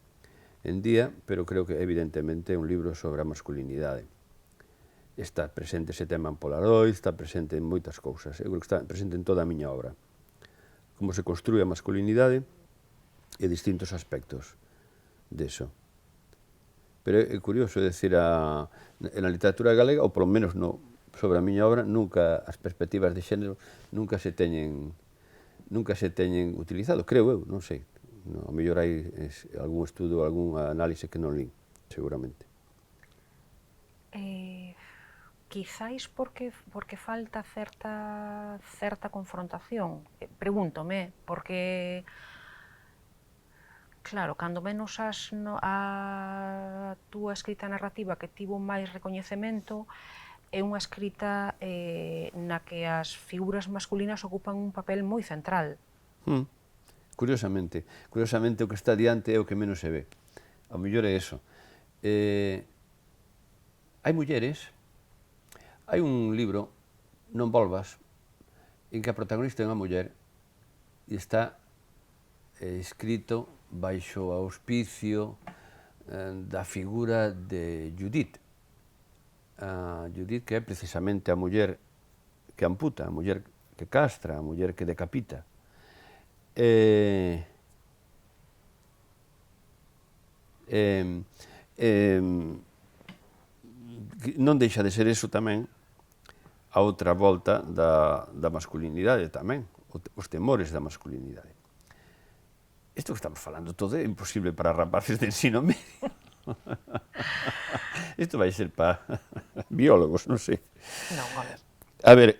en día, pero creo que evidentemente é un libro sobre a masculinidade. Está presente ese tema en Polaroid, está presente en moitas cousas, eu creo que está presente en toda a miña obra. Como se construe a masculinidade e distintos aspectos deso. Pero é curioso, é dicir, na literatura galega, ou polo menos sobre a miña obra, nunca as perspectivas de xénero nunca se teñen utilizado, creo eu, non sei. A mellor hai algún estudo, algunha análise que non lín, seguramente. Quizáis porque falta certa confrontación. Pregúntome, porque claro, cando menos a túa escrita narrativa que tivo máis recoñecemento é unha escrita na que as figuras masculinas ocupan un papel moi central. Curiosamente o que está diante é o que menos se ve. A mellor é eso. Hai mulleres, hai un libro, Non volvas, en que a protagonista é unha muller e está escrito baixo o auspicio da figura de Judith. Judith que é precisamente a muller que amputa, a muller que castra, a muller que decapita. Non deixa de ser eso tamén a outra volta da masculinidade tamén, os temores da masculinidade. Isto que estamos falando todo é imposible para rapaces de ensino medio. Isto vai ser para biólogos, non sei. Non, home. A ver,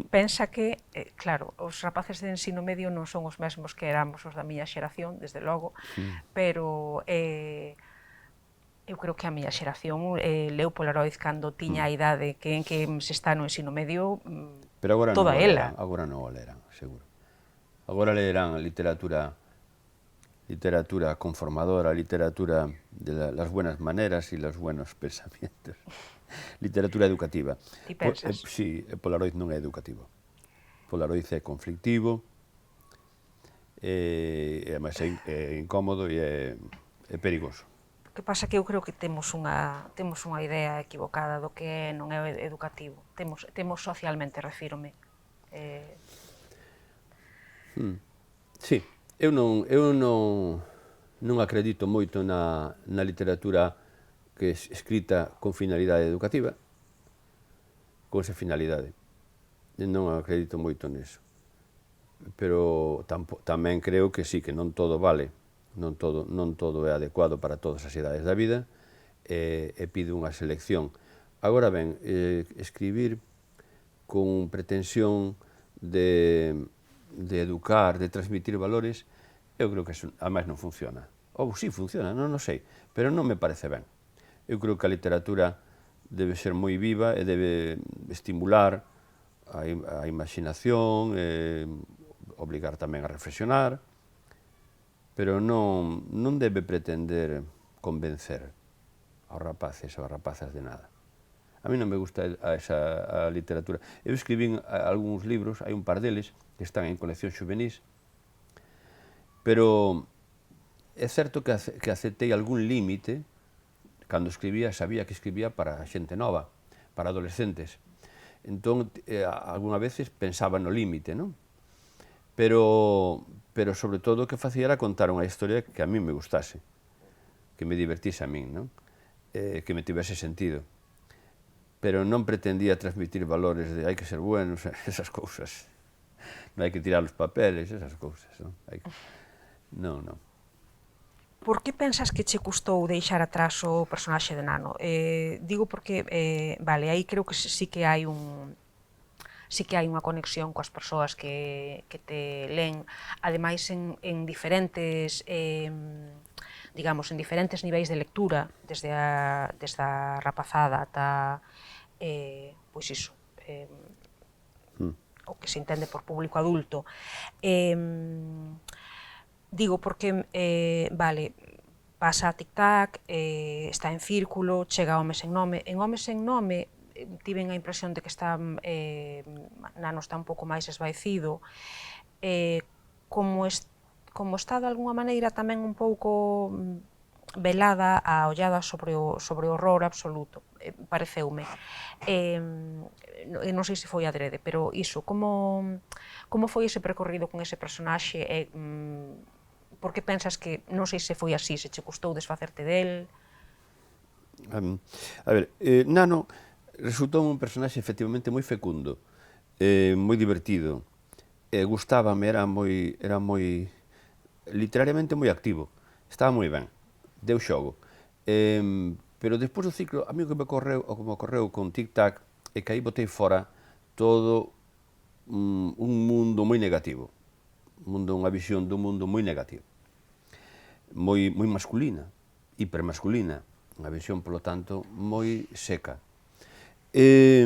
pensa que, claro, os rapaces de ensino medio non son os mesmos que éramos os da miña xeración, desde logo, pero eu creo que a miña xeración leu Polaroid cando tiña a idade en que se está no ensino medio, pero agora toda ela. Agora non o lerán, seguro. Agora lerán literatura conformadora, literatura de las buenas maneras y los buenos pensamientos. Literatura educativa. Ti pensas? Sí, Polaroid non é educativo. Polaroid é conflictivo, además é incómodo e é perigoso. O que pasa que eu creo que temos unha idea equivocada do que non é educativo. Temos socialmente, refírome. Sí, eu non acredito moito na literatura que é escrita con finalidade educativa, con esa finalidade. Non acredito moito neso. Pero tamén creo que sí, que non todo vale, non todo é adecuado para todas as idades da vida, e pide unha selección. Agora ben, escribir con pretensión de educar, de transmitir valores, eu creo que eso, además, non funciona. Ou sí funciona, non sei, pero non me parece ben. Eu creo que a literatura debe ser moi viva e debe estimular a imaginación, obligar tamén a reflexionar, pero non debe pretender convencer aos rapaces ou as rapazas de nada. A mí non me gusta a literatura. Eu escribín algúns libros, hai un par deles, que están en colección xuvenís, pero é certo que aceptei algún límite. Cando escribía, sabía que escribía para xente nova, para adolescentes. Entón, algunhas veces pensaba no límite, non? Pero sobre todo o que facía era contar unha historia que a mí me gustase, que me divertise a min, non? Que me tivese sentido. Pero non pretendía transmitir valores de hai que ser buenos, esas cousas. Non hai que tirar os papeles, esas cousas, non? Non. Por que pensas que che custou deixar atrás o personaxe de Nano? Digo porque, vale, aí creo que sí que hai unha conexión coas persoas que te len, ademais en diferentes, digamos, en diferentes niveis de lectura, desde a rapazada ata, pois iso, o que se entende por público adulto. Digo porque, vale, pasa a tic-tac, está en círculo, chega a Home sen nome. En Home sen nome tiven a impresión de que está, Nano está un pouco máis esvaecido, como está de alguna maneira tamén un pouco velada a ollada sobre o horror absoluto, pareceume. Non sei se foi adrede, pero iso, como foi ese percorrido con ese personaxe? Por que pensas que, non sei se foi así, se che custou desfacerte del? A ver, Nano resultou un personaxe efectivamente moi fecundo, moi divertido, gustábame, era moi literariamente moi activo, estaba moi ben, deu xogo. Pero despois do ciclo, a mí o que me ocorreu con Tic-Tac é que aí botei fora todo un mundo moi negativo, unha visión dun mundo moi negativo, moi masculina, hipermasculina, unha visión, polo tanto, moi seca. E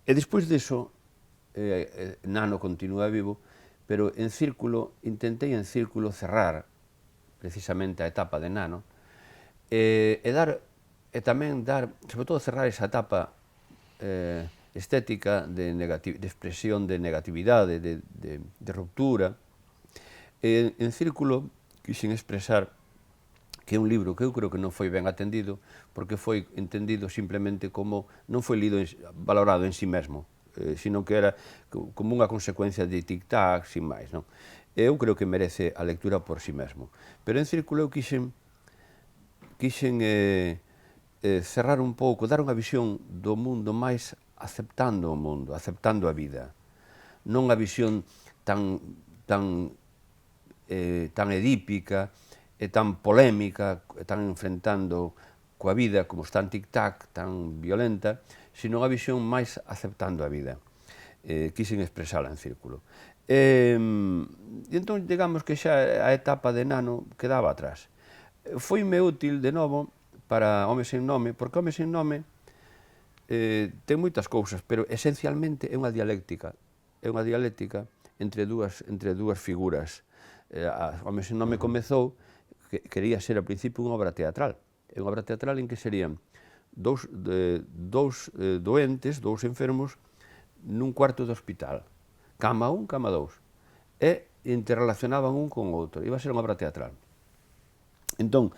despois deso, Nano continúa vivo, pero en Círculo, intentei en Círculo cerrar precisamente a etapa de Nano e tamén dar, sobre todo cerrar esa etapa estética de expresión de negatividade, de ruptura. En Círculo quixen expresar que é un libro que eu creo que non foi ben atendido porque foi entendido simplemente como, non foi lido, valorado en sí mesmo, sino que era como unha consecuencia de tic-tac, sin máis, non? Eu creo que merece a lectura por sí mesmo. Pero en Círculo eu quixen cerrar un pouco, dar unha visión do mundo máis aceptando o mundo, aceptando a vida. Non a visión tan edípica e tan polémica, tan enfrentando coa vida como está en tic-tac, tan violenta, sino unha visión máis aceptando a vida. Quixen expresala en Círculo. E entón, digamos que xa a etapa de Nano quedaba atrás. Foime útil, de novo, para Home sen nome, porque Home sen nome ten moitas cousas, pero esencialmente é unha dialéctica entre dúas figuras. Home sen nome comezou, quería ser ao principio unha obra teatral. É unha obra teatral en que serían dous doentes, dous enfermos, nun cuarto de hospital. Cama un, cama dous. E interrelacionaban un con outro. Iba a ser unha obra teatral. Entón,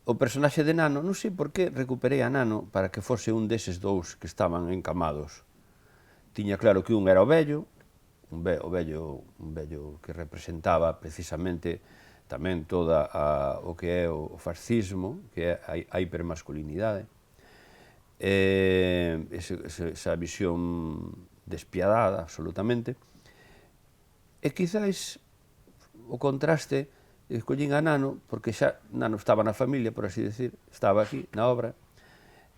o personaxe de Nano, non sei por que recuperei a Nano para que fose un deses dous que estaban encamados. Tiña claro que un era o vello, un vello que representaba precisamente tamén toda o que é o fascismo, que é a hipermasculinidade, esa visión despiadada, absolutamente. E quizáis o contraste, escollín a Nano, porque xa Nano estaba na familia, por así decir, estaba aquí, na obra,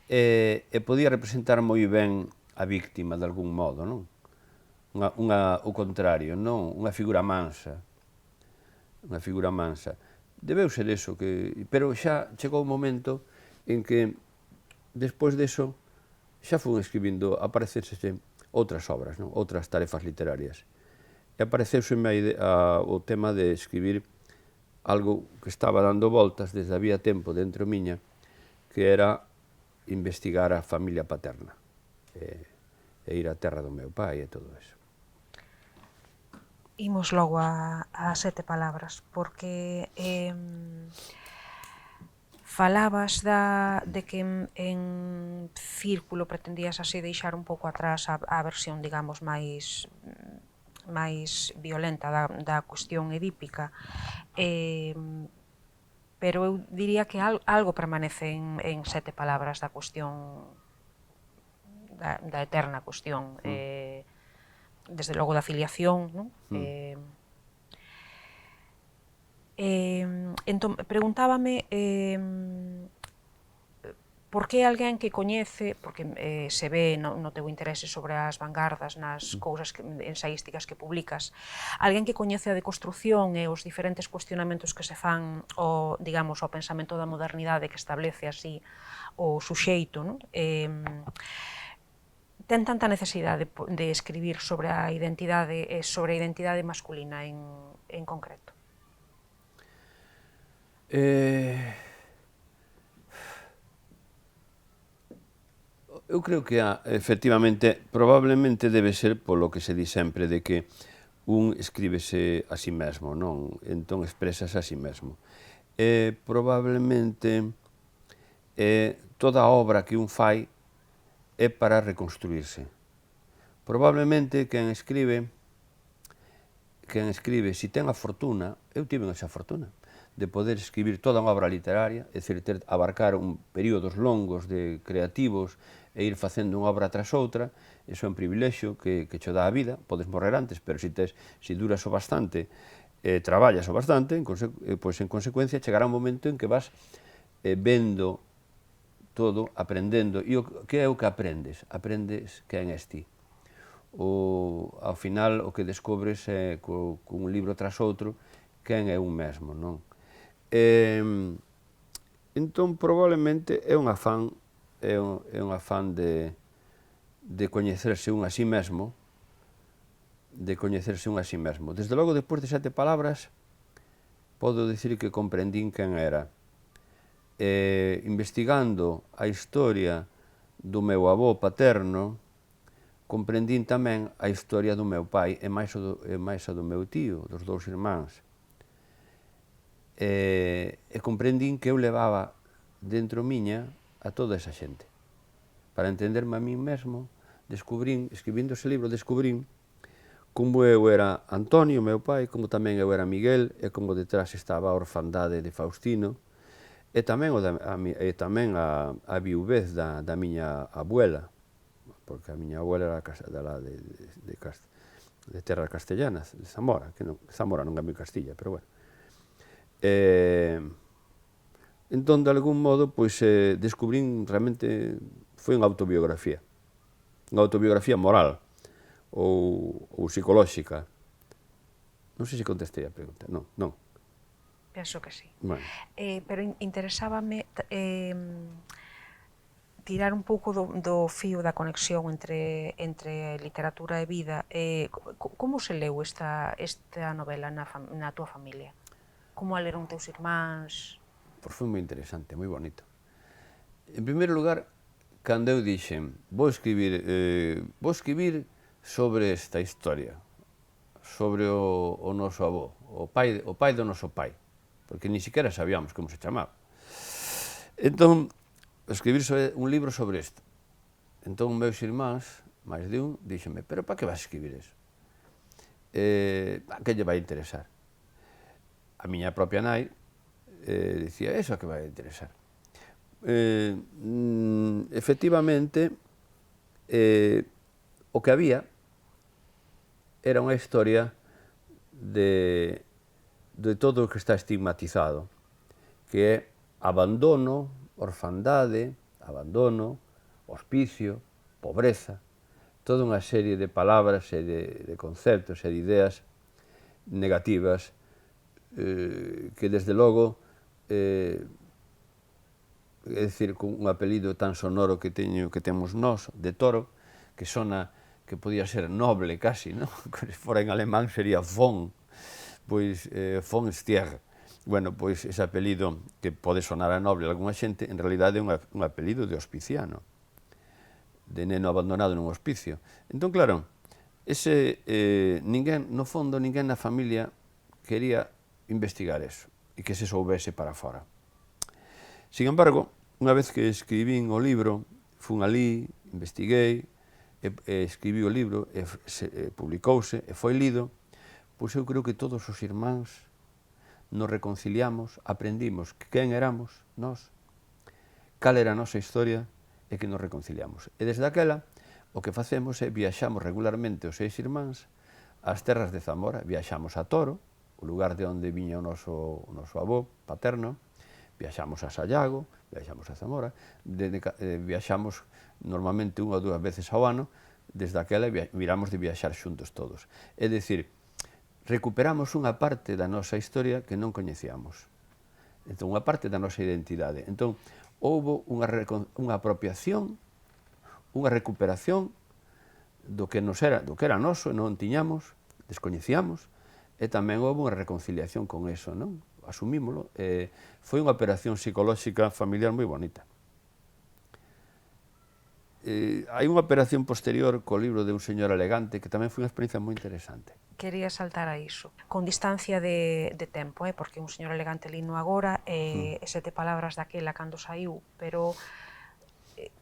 e podía representar moi ben a víctima, de algún modo, non? O contrario, non? Unha figura mansa. Debeu ser eso, pero xa chegou o momento en que, despois deso, xa fun escribindo, aparecerse outras obras, non? Outras tarefas literarias. E apareceuseme o tema de escribir algo que estaba dando voltas desde había tempo dentro miña, que era investigar a familia paterna e ir á terra do meu pai e todo eso. Imos logo a 7 palabras, porque falabas de que en Círculo pretendías así deixar un pouco atrás a versión, digamos, máis violenta da cuestión edípica, pero eu diría que algo permanece en 7 palabras da cuestión, da eterna cuestión, desde logo da filiación, non? Entón, preguntábame por que alguén que coñece, porque se ve no teu interese sobre as vanguardas, nas cousas ensaísticas que publicas, alguén que coñece a deconstrución e os diferentes cuestionamentos que se fan ao pensamento da modernidade que establece así o suxeito, non? ten tanta necesidade de escribir sobre a identidade masculina en concreto? Eu creo que efectivamente, probablemente debe ser polo que se di sempre de que un escríbese a si mesmo, non? Entón expresas a si mesmo. Probablemente toda a obra que un fai é para reconstruirse. Probablemente quen escribe, si ten a fortuna, eu tive esa fortuna, de poder escribir toda unha obra literaria, é dicir, abarcar períodos longos de creativos e ir facendo unha obra tras outra, iso é un privilexio que cho dá a vida, podes morrer antes, pero se duras o bastante, traballas o bastante, pois en consecuencia chegará un momento en que vas vendo todo, aprendendo. E que é o que aprendes? Aprendes quen és ti. Ao final, o que descobres é, con un libro tras outro, quen é un mesmo, non? Entón, probablemente, é un afán de coñecerse un a sí mesmo, Desde logo, despois de 7 palabras, podo dicir que comprendín quen era. Investigando a historia do meu avó paterno, comprendín tamén a historia do meu pai e máis a do meu tío, dos dous irmáns. E comprendín que eu levaba dentro miña a toda esa xente. Para entenderme a min mesmo, escribindo ese libro, descubrín como eu era Antonio, meu pai, como tamén eu era Miguel, e como detrás estaba a orfandade de Faustino, e tamén a viuvez da miña abuela, porque a miña abuela era de terras castellanas, de Zamora, Zamora non é moi Castilla, pero bueno. Entón, de algún modo, descubrín realmente, foi unha autobiografía moral ou psicolóxica. Non sei se contestei a pregunta, non. Penso que sí. Bueno. Pero interesábame tirar un pouco do fío da conexión entre literatura e vida. Como se leu esta novela na túa familia? Como a leron teus irmáns? Pois foi moi interesante, moi bonito. En primeiro lugar, cando eu dixen, vou escribir sobre esta historia, sobre o noso avó, o pai do noso pai, porque ni siquiera sabíamos como se chamaba. Entón, escribir un libro sobre isto. Entón, meus irmáns, máis de un, díxenme, pero para que vas escribir eso? Que lle vai interesar? A miña propia nai dicía, eso que vai interesar. Efectivamente, o que había era unha historia de todo o que está estigmatizado, que é abandono, orfandade, hospicio, pobreza, toda unha serie de palabras e de conceptos e de ideas negativas que, desde logo, é dicir, con un apelido tan sonoro que temos nós, de Toro, que sona, que podía ser noble casi, non? Se fora en alemán sería von, pois von Stier. Bueno, pois ese apelido que pode sonar a noble a algunha xente, en realidade é un apelido de hospiciano, de neno abandonado nun hospicio. Entón, claro, no fondo, ninguén na familia quería investigar eso e que se soubese para fora. Sin embargo, unha vez que escribín o libro, fun alí, investiguei, escribí o libro, publicouse e foi lido, pois eu creo que todos os irmáns nos reconciliamos, aprendimos quen éramos nós, cal era a nosa historia e que nos reconciliamos. E desde aquela, o que facemos é viaxamos regularmente os 6 irmáns ás terras de Zamora, viaxamos a Toro, o lugar de onde viña o noso avó paterno, viaxamos a Sallago, viaxamos a Zamora, viaxamos normalmente 1 ou 2 veces ao ano, desde aquela miramos de viaxar xuntos todos. É dicir, recuperamos unha parte da nosa historia que non coñecíamos. Entón, unha parte da nosa identidade. Entón, houbo unha apropiación, unha recuperación do que era noso e non tiñamos, descoñecíamos, e tamén houve unha reconciliación con eso, non? Asumímolo. Foi unha operación psicolóxica familiar moi bonita. Hai unha operación posterior co libro de Un señor elegante que tamén foi unha experiencia moi interesante. Quería saltar a iso. Con distancia de tempo, porque Un señor elegante lino agora, e 7 palabras daquela cando saiu, pero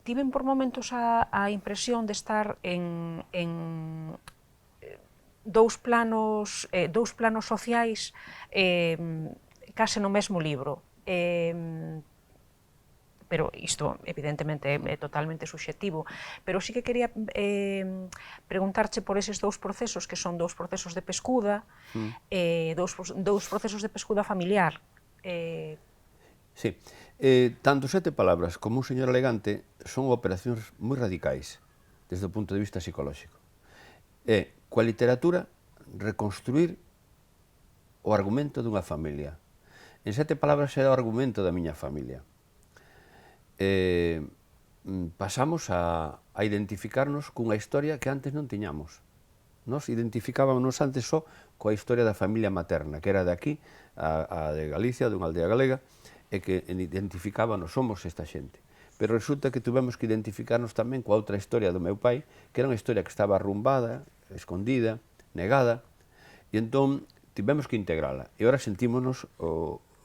tiven por momentos a impresión de estar en dous planos sociais case no mesmo libro. Pero isto, evidentemente, é totalmente subxectivo. Pero sí que quería preguntarche por eses dous procesos, que son dous procesos de pescuda, dous procesos de pescuda familiar. Sí. Tanto 7 palabras como Un señor elegante son operacións moi radicais desde o punto de vista psicolóxico. É, coa literatura, reconstruir o argumento dunha familia. En 7 palabras era o argumento da miña familia. Pasamos a identificarnos cunha historia que antes non tiñamos. Nos identificábamos antes só coa historia da familia materna, que era de aquí, a de Galicia, dunha aldea galega, e que identificábamos, somos esta xente. Pero resulta que tuvemos que identificarnos tamén coa outra historia do meu pai, que era unha historia que estaba arrumbada, escondida, negada, e entón tivemos que integrala. E agora sentímonos,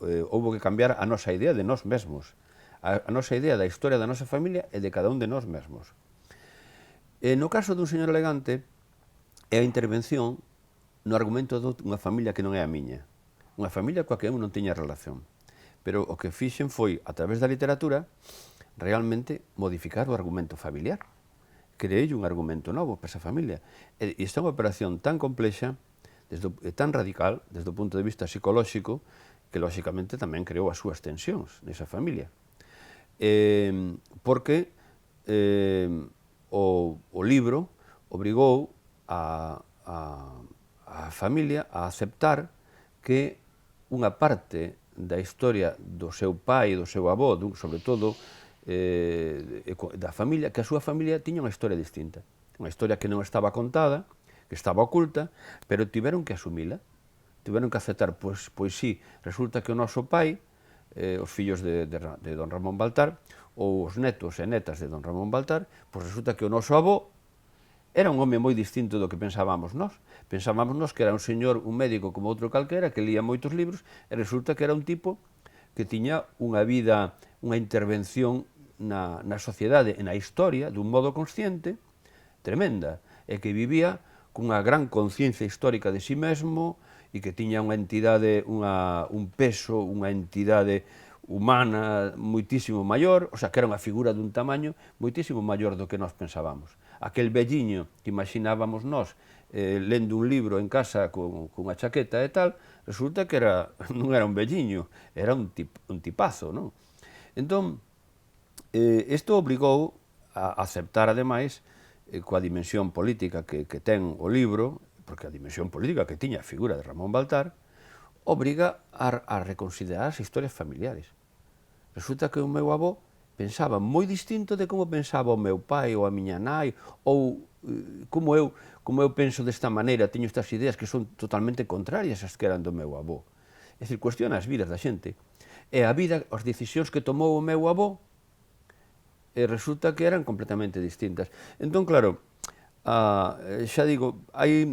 houve que cambiar a nosa idea de nós mesmos, a nosa idea da historia da nosa familia e de cada un de nós mesmos. E no caso dun señor elegante, é a intervención no argumento dunha familia que non é a miña, unha familia coa que eu non tiña relación. Pero o que fixen foi, a través da literatura, realmente modificar o argumento familiar. Creei un argumento novo para esa familia. E esta é unha operación tan complexa, tan radical, desde o punto de vista psicolóxico, que lóxicamente tamén creou as súas tensións nesa familia. Porque o libro obrigou a familia a aceptar que unha parte da historia do seu pai, do seu avó, sobre todo da familia, que a súa familia tiña unha historia distinta. Unha historia que non estaba contada, que estaba oculta, pero tiveron que asumila, tiveron que aceptar, pois sí, resulta que o noso pai, os fillos de don Ramón Baltar, ou os netos e netas de don Ramón Baltar, pois resulta que o noso avó era un home moi distinto do que pensábamos nós. Pensábamos nós que era un señor, un médico como outro calquera, que lía moitos libros, e resulta que era un tipo que tiña unha vida, unha intervención na sociedade e na historia, dun modo consciente, tremenda, e que vivía cunha gran conciencia histórica de si mesmo, e que tiña unha entidade, un peso, unha entidade humana moitísimo maior, o sea, que era unha figura dun tamaño moitísimo maior do que nós pensábamos. Aquel velliño que imaginábamos nós lendo un libro en casa cunha chaqueta e tal, resulta que non era un velliño, era un tipazo, non? Entón, isto obrigou a aceptar, ademais, coa dimensión política que ten o libro, porque a dimensión política que tiña a figura de Ramón Baltar, obriga a reconsiderar as historias familiares. Resulta que o meu avó pensaba moi distinto de como pensaba o meu pai ou a miña nai, ou como eu penso desta maneira, teño estas ideas que son totalmente contrarias ás que eran do meu avó. É dicir, cuestiona as vidas da xente. E a vida, as decisións que tomou o meu avó, resulta que eran completamente distintas. Entón, claro, xa digo,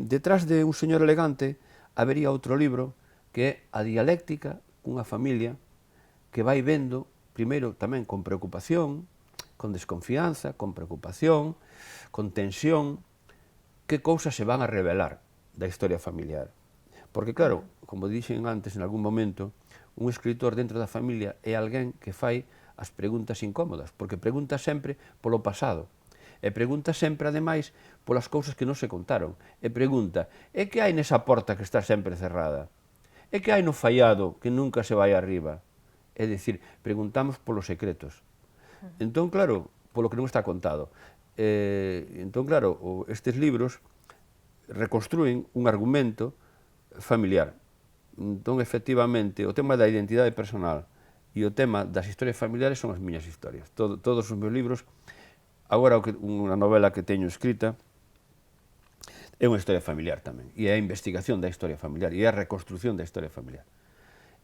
detrás de Un señor elegante habería outro libro que é a dialéctica cunha familia que vai vendo, primeiro tamén con preocupación, con desconfianza, con preocupación, con tensión, que cousas se van a revelar da historia familiar. Porque claro, como dixen antes en algún momento, un escritor dentro da familia é alguén que fai as preguntas incómodas, porque pregunta sempre polo pasado. E pregunta sempre, ademais, polas cousas que non se contaron. E pregunta, é que hai nesa porta que está sempre cerrada? É que hai no faiado que nunca se vai arriba? É dicir, preguntamos polos secretos. Entón, claro, polo que non está contado. Entón, claro, estes libros reconstrúen un argumento familiar. Entón, efectivamente, o tema da identidade personal e o tema das historias familiares son as miñas historias. Todos os meus libros. Agora, unha novela que teño escrita É unha historia familiar tamén, e é a investigación da historia familiar, e é a reconstrucción da historia familiar.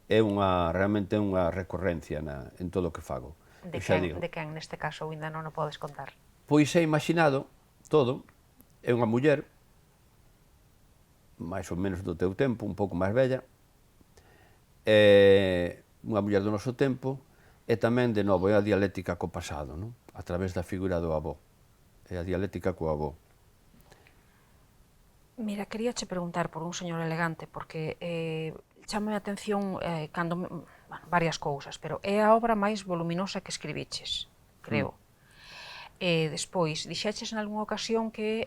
É realmente unha recorrencia en todo o que fago. Eu xa digo, De quen neste caso ainda non o podes contar? pois é imaginado todo, é unha muller, máis ou menos do teu tempo, un pouco máis vella, é unha muller do noso tempo, e tamén, de novo, é a dialéctica co pasado, non? A través da figura do avó. É a dialéctica co avó. Mira, quería che preguntar por un señor elegante, porque chame a atención varias cousas, pero é a obra máis voluminosa que escribiches, creo. Despois, dixeches nalgúna ocasión que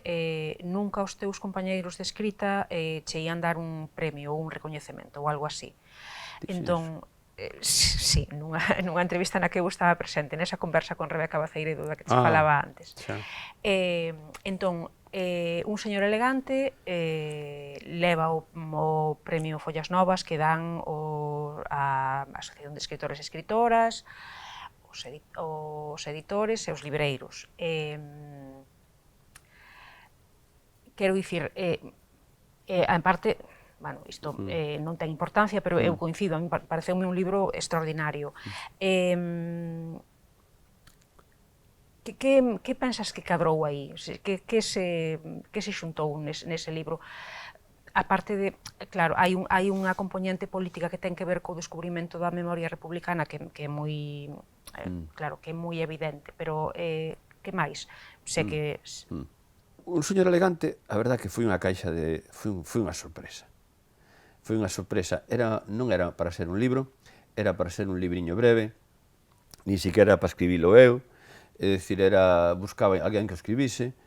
nunca os teus compañeiros de escrita che ian dar un premio ou un recoñecemento ou algo así. Entón, sí, nunha entrevista na que eu estaba presente, nesa conversa con Rebeca Baceiredo da que che falaba antes. Entón, un señor elegante leva o premio Follas Novas que dan a Asociación de Escritores e Escritoras, os editores e os libreiros. Quero dicir, en parte, bueno, isto non ten importancia, pero eu coincido, a mí pareceume un libro extraordinario. Que pensas que cadrou aí? Que se xuntou nese libro? A parte de, claro, hai unha componente política que ten que ver co descubrimento da memoria republicana que é moi, claro, que é moi evidente, pero que máis? Sei que... Un señor elegante, a verdade que foi unha caixa de... foi unha sorpresa. Foi unha sorpresa. Non era para ser un libro, era para ser un libriño breve, ni siquiera para escribilo eu, é dicir, buscaba alguén que o escribise,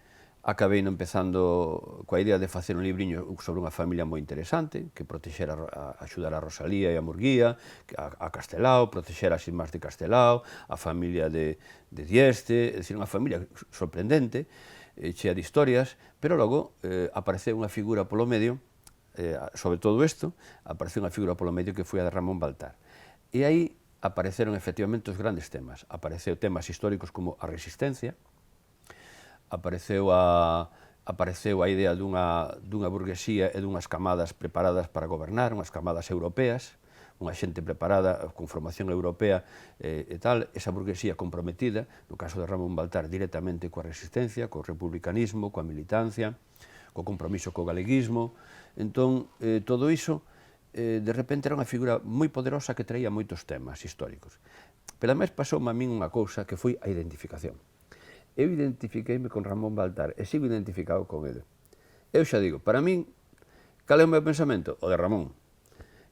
acabei empezando coa idea de facer un libriño sobre unha familia moi interesante, que protexera, axudar a Rosalía e a Murguía, a Castelao, protexera as irmás de Castelao, a familia de Dieste, é dicir, unha familia sorprendente, chea de historias, pero logo apareceu unha figura polo medio, sobre todo isto, apareceu unha figura polo medio que foi a de Ramón Baltar. E aí apareceron efectivamente os grandes temas. Apareceu temas históricos como a resistencia, apareceu a idea dunha burguesía e dunhas camadas preparadas para gobernar, unhas camadas europeas, unha xente preparada con formación europea e tal, esa burguesía comprometida, no caso de Ramón Baltar, directamente coa resistencia, co republicanismo, coa militancia, co compromiso co galeguismo. Entón, todo iso, de repente era unha figura moi poderosa que traía moitos temas históricos. Pero ademais pasoume a min unha cousa que foi a identificación. Eu identifiqueime con Ramón Baltar e sigo identificado con ele. Eu xa digo, para min, cal é o meu pensamento? O de Ramón.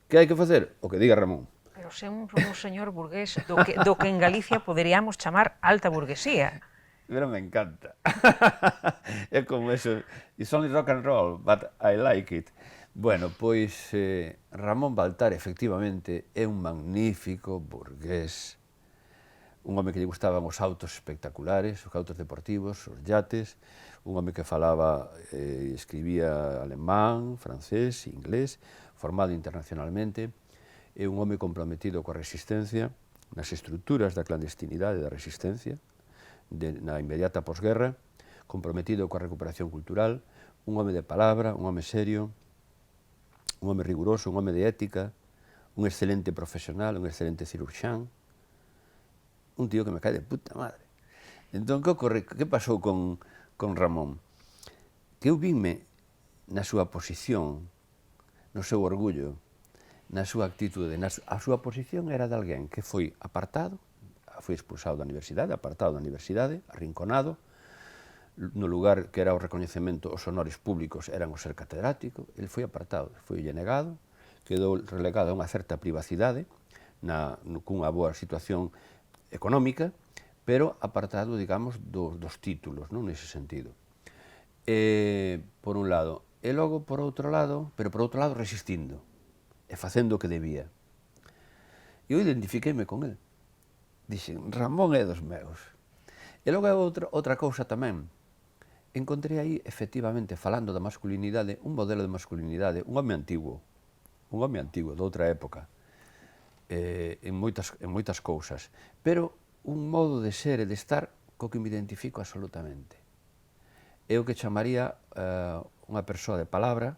Que hai que facer? O que diga Ramón. Pero se un señor burgués do que en Galicia poderíamos chamar alta burguesía. Pero me encanta. É como eso. It's only rock and roll, but I like it. Bueno, pois Ramón Baltar, efectivamente, é un magnífico burgués, un home que lle gustaban os autos espectaculares, os autos deportivos, os yates, un home que falaba e escribía alemán, francés, inglés, formado internacionalmente, é un home comprometido coa resistencia, nas estruturas da clandestinidade da resistencia, na inmediata posguerra, comprometido coa recuperación cultural, un home de palabra, un home serio, un home riguroso, un home de ética, un excelente profesional, un excelente cirurxán, un tío que me cae de puta madre. Entón, que pasou con Ramón? Que eu vime na súa posición, no seu orgullo, na súa actitude, a súa posición era de alguén que foi apartado, foi expulsado da universidade, apartado da universidade, arrinconado, no lugar que era o recoñecemento, os honores públicos eran o ser catedrático, ele foi apartado, foi negado, quedou relegado a unha certa privacidade, cunha boa situación económica, pero apartado, digamos, dos títulos, non nese sentido. Por un lado. E logo, por outro lado, resistindo, e facendo o que debía. E eu identifiqueime con ele. Dixen, Ramón é dos meus. E logo é outra cousa tamén. Encontrei aí, efectivamente, falando da masculinidade, un modelo de masculinidade, un home antigo, de outra época, en moitas cousas, pero un modo de ser e de estar co que me identifico absolutamente. É o que chamaría unha persoa de palabra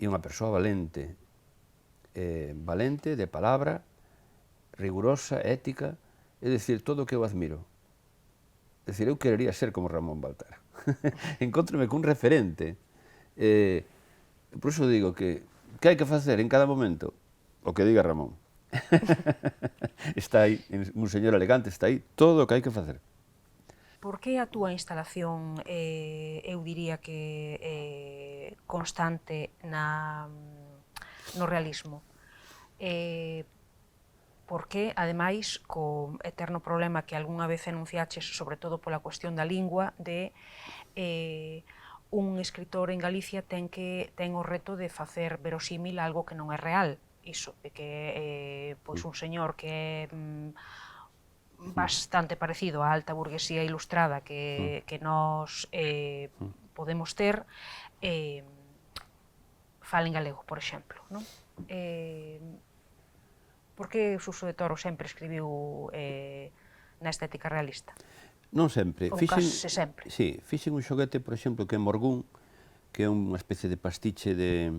e unha persoa valente. Valente, de palabra, rigurosa, ética, é dicir, todo o que eu admiro. É dicir, eu querería ser como Ramón Baltar. Encontrome cun referente. Por iso digo que hai que facer en cada momento o que diga Ramón. Está aí, un señor elegante, está aí todo o que hai que facer. Por que a túa instalación, eu diría que constante no realismo? Porque, ademais, co eterno problema que algunha vez enunciaches, sobre todo pola cuestión da lingua, de un escritor en Galicia ten o reto de facer verosímil algo que non é real. Iso, de que pois un señor que é bastante parecido á alta burguesía ilustrada que nós podemos ter, fala en galego, por exemplo, non? Por que Suso de Toro sempre escribiu na estética realista? Non sempre. Ou case sempre? Sí, fixen un xoguete, por exemplo, que é Morgún, que é unha especie de pastiche de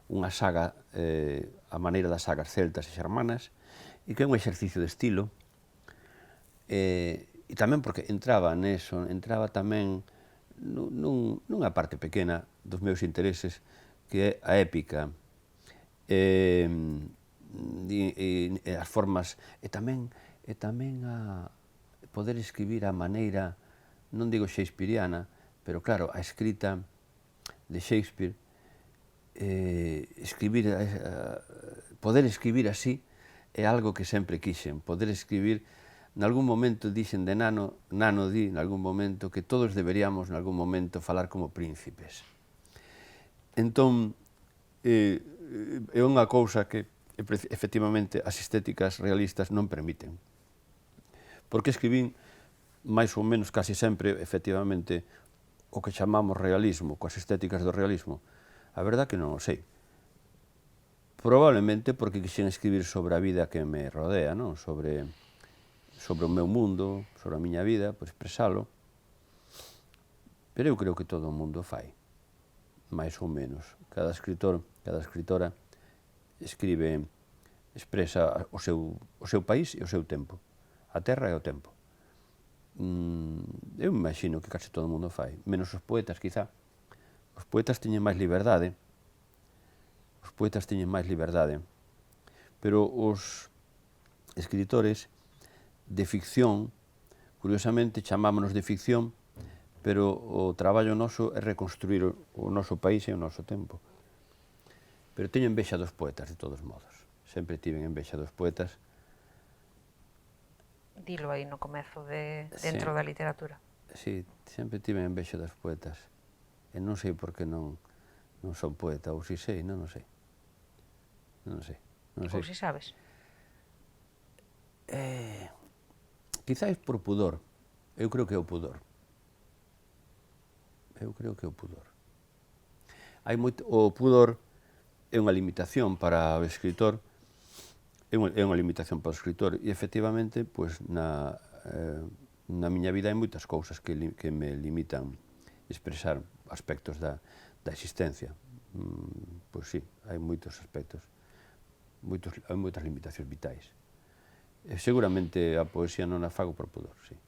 unha saga, a maneira das sagas celtas e xermanas, e que é un exercicio de estilo, e tamén porque entraba neso, entraba tamén nunha parte pequena dos meus intereses, que é a épica, e as formas, e tamén a poder escribir a maneira, non digo shakespeariana, pero claro, a escrita de Shakespeare, poder escribir así é algo que sempre quixen, poder escribir, nalgún momento dixen de Nano di, nalgún momento, que todos deberíamos, nalgún momento, falar como príncipes. Entón, é unha cousa que, efectivamente, as estéticas realistas non permiten. Porque escribín, máis ou menos, casi sempre, efectivamente, o que chamamos realismo, coas estéticas do realismo. A verdad que non o sei. Probablemente porque quixen escribir sobre a vida que me rodea, non? Sobre o meu mundo, sobre a miña vida, por expresalo. Pero eu creo que todo o mundo fai, máis ou menos. Cada escritor, cada escritora escribe, expresa o seu país e o seu tempo. A terra e o tempo. Eu imagino que case todo o mundo fai, menos os poetas, quizá. Os poetas teñen máis liberdade, pero os escritores de ficción, curiosamente, chamámonos de ficción, pero o traballo noso é reconstruir o noso país e o noso tempo. Pero teño envexa dos poetas, de todos modos. Sempre tiven envexa dos poetas. Dilo aí no comezo dentro da literatura. Sí, sempre tiven envexa dos poetas. E non sei por que non son poeta, ou si sei, non sei. Non sei. Ou si sabes? Quizás por pudor. Eu creo que é o pudor. O pudor é unha limitación para o escritor, é unha limitación para o escritor, e efectivamente, pois, na miña vida hai moitas cousas que me limitan expresar aspectos da existencia. Pois sí, hai moitos aspectos, hai moitas limitacións vitais. Seguramente a poesía non a fago por pudor, sí.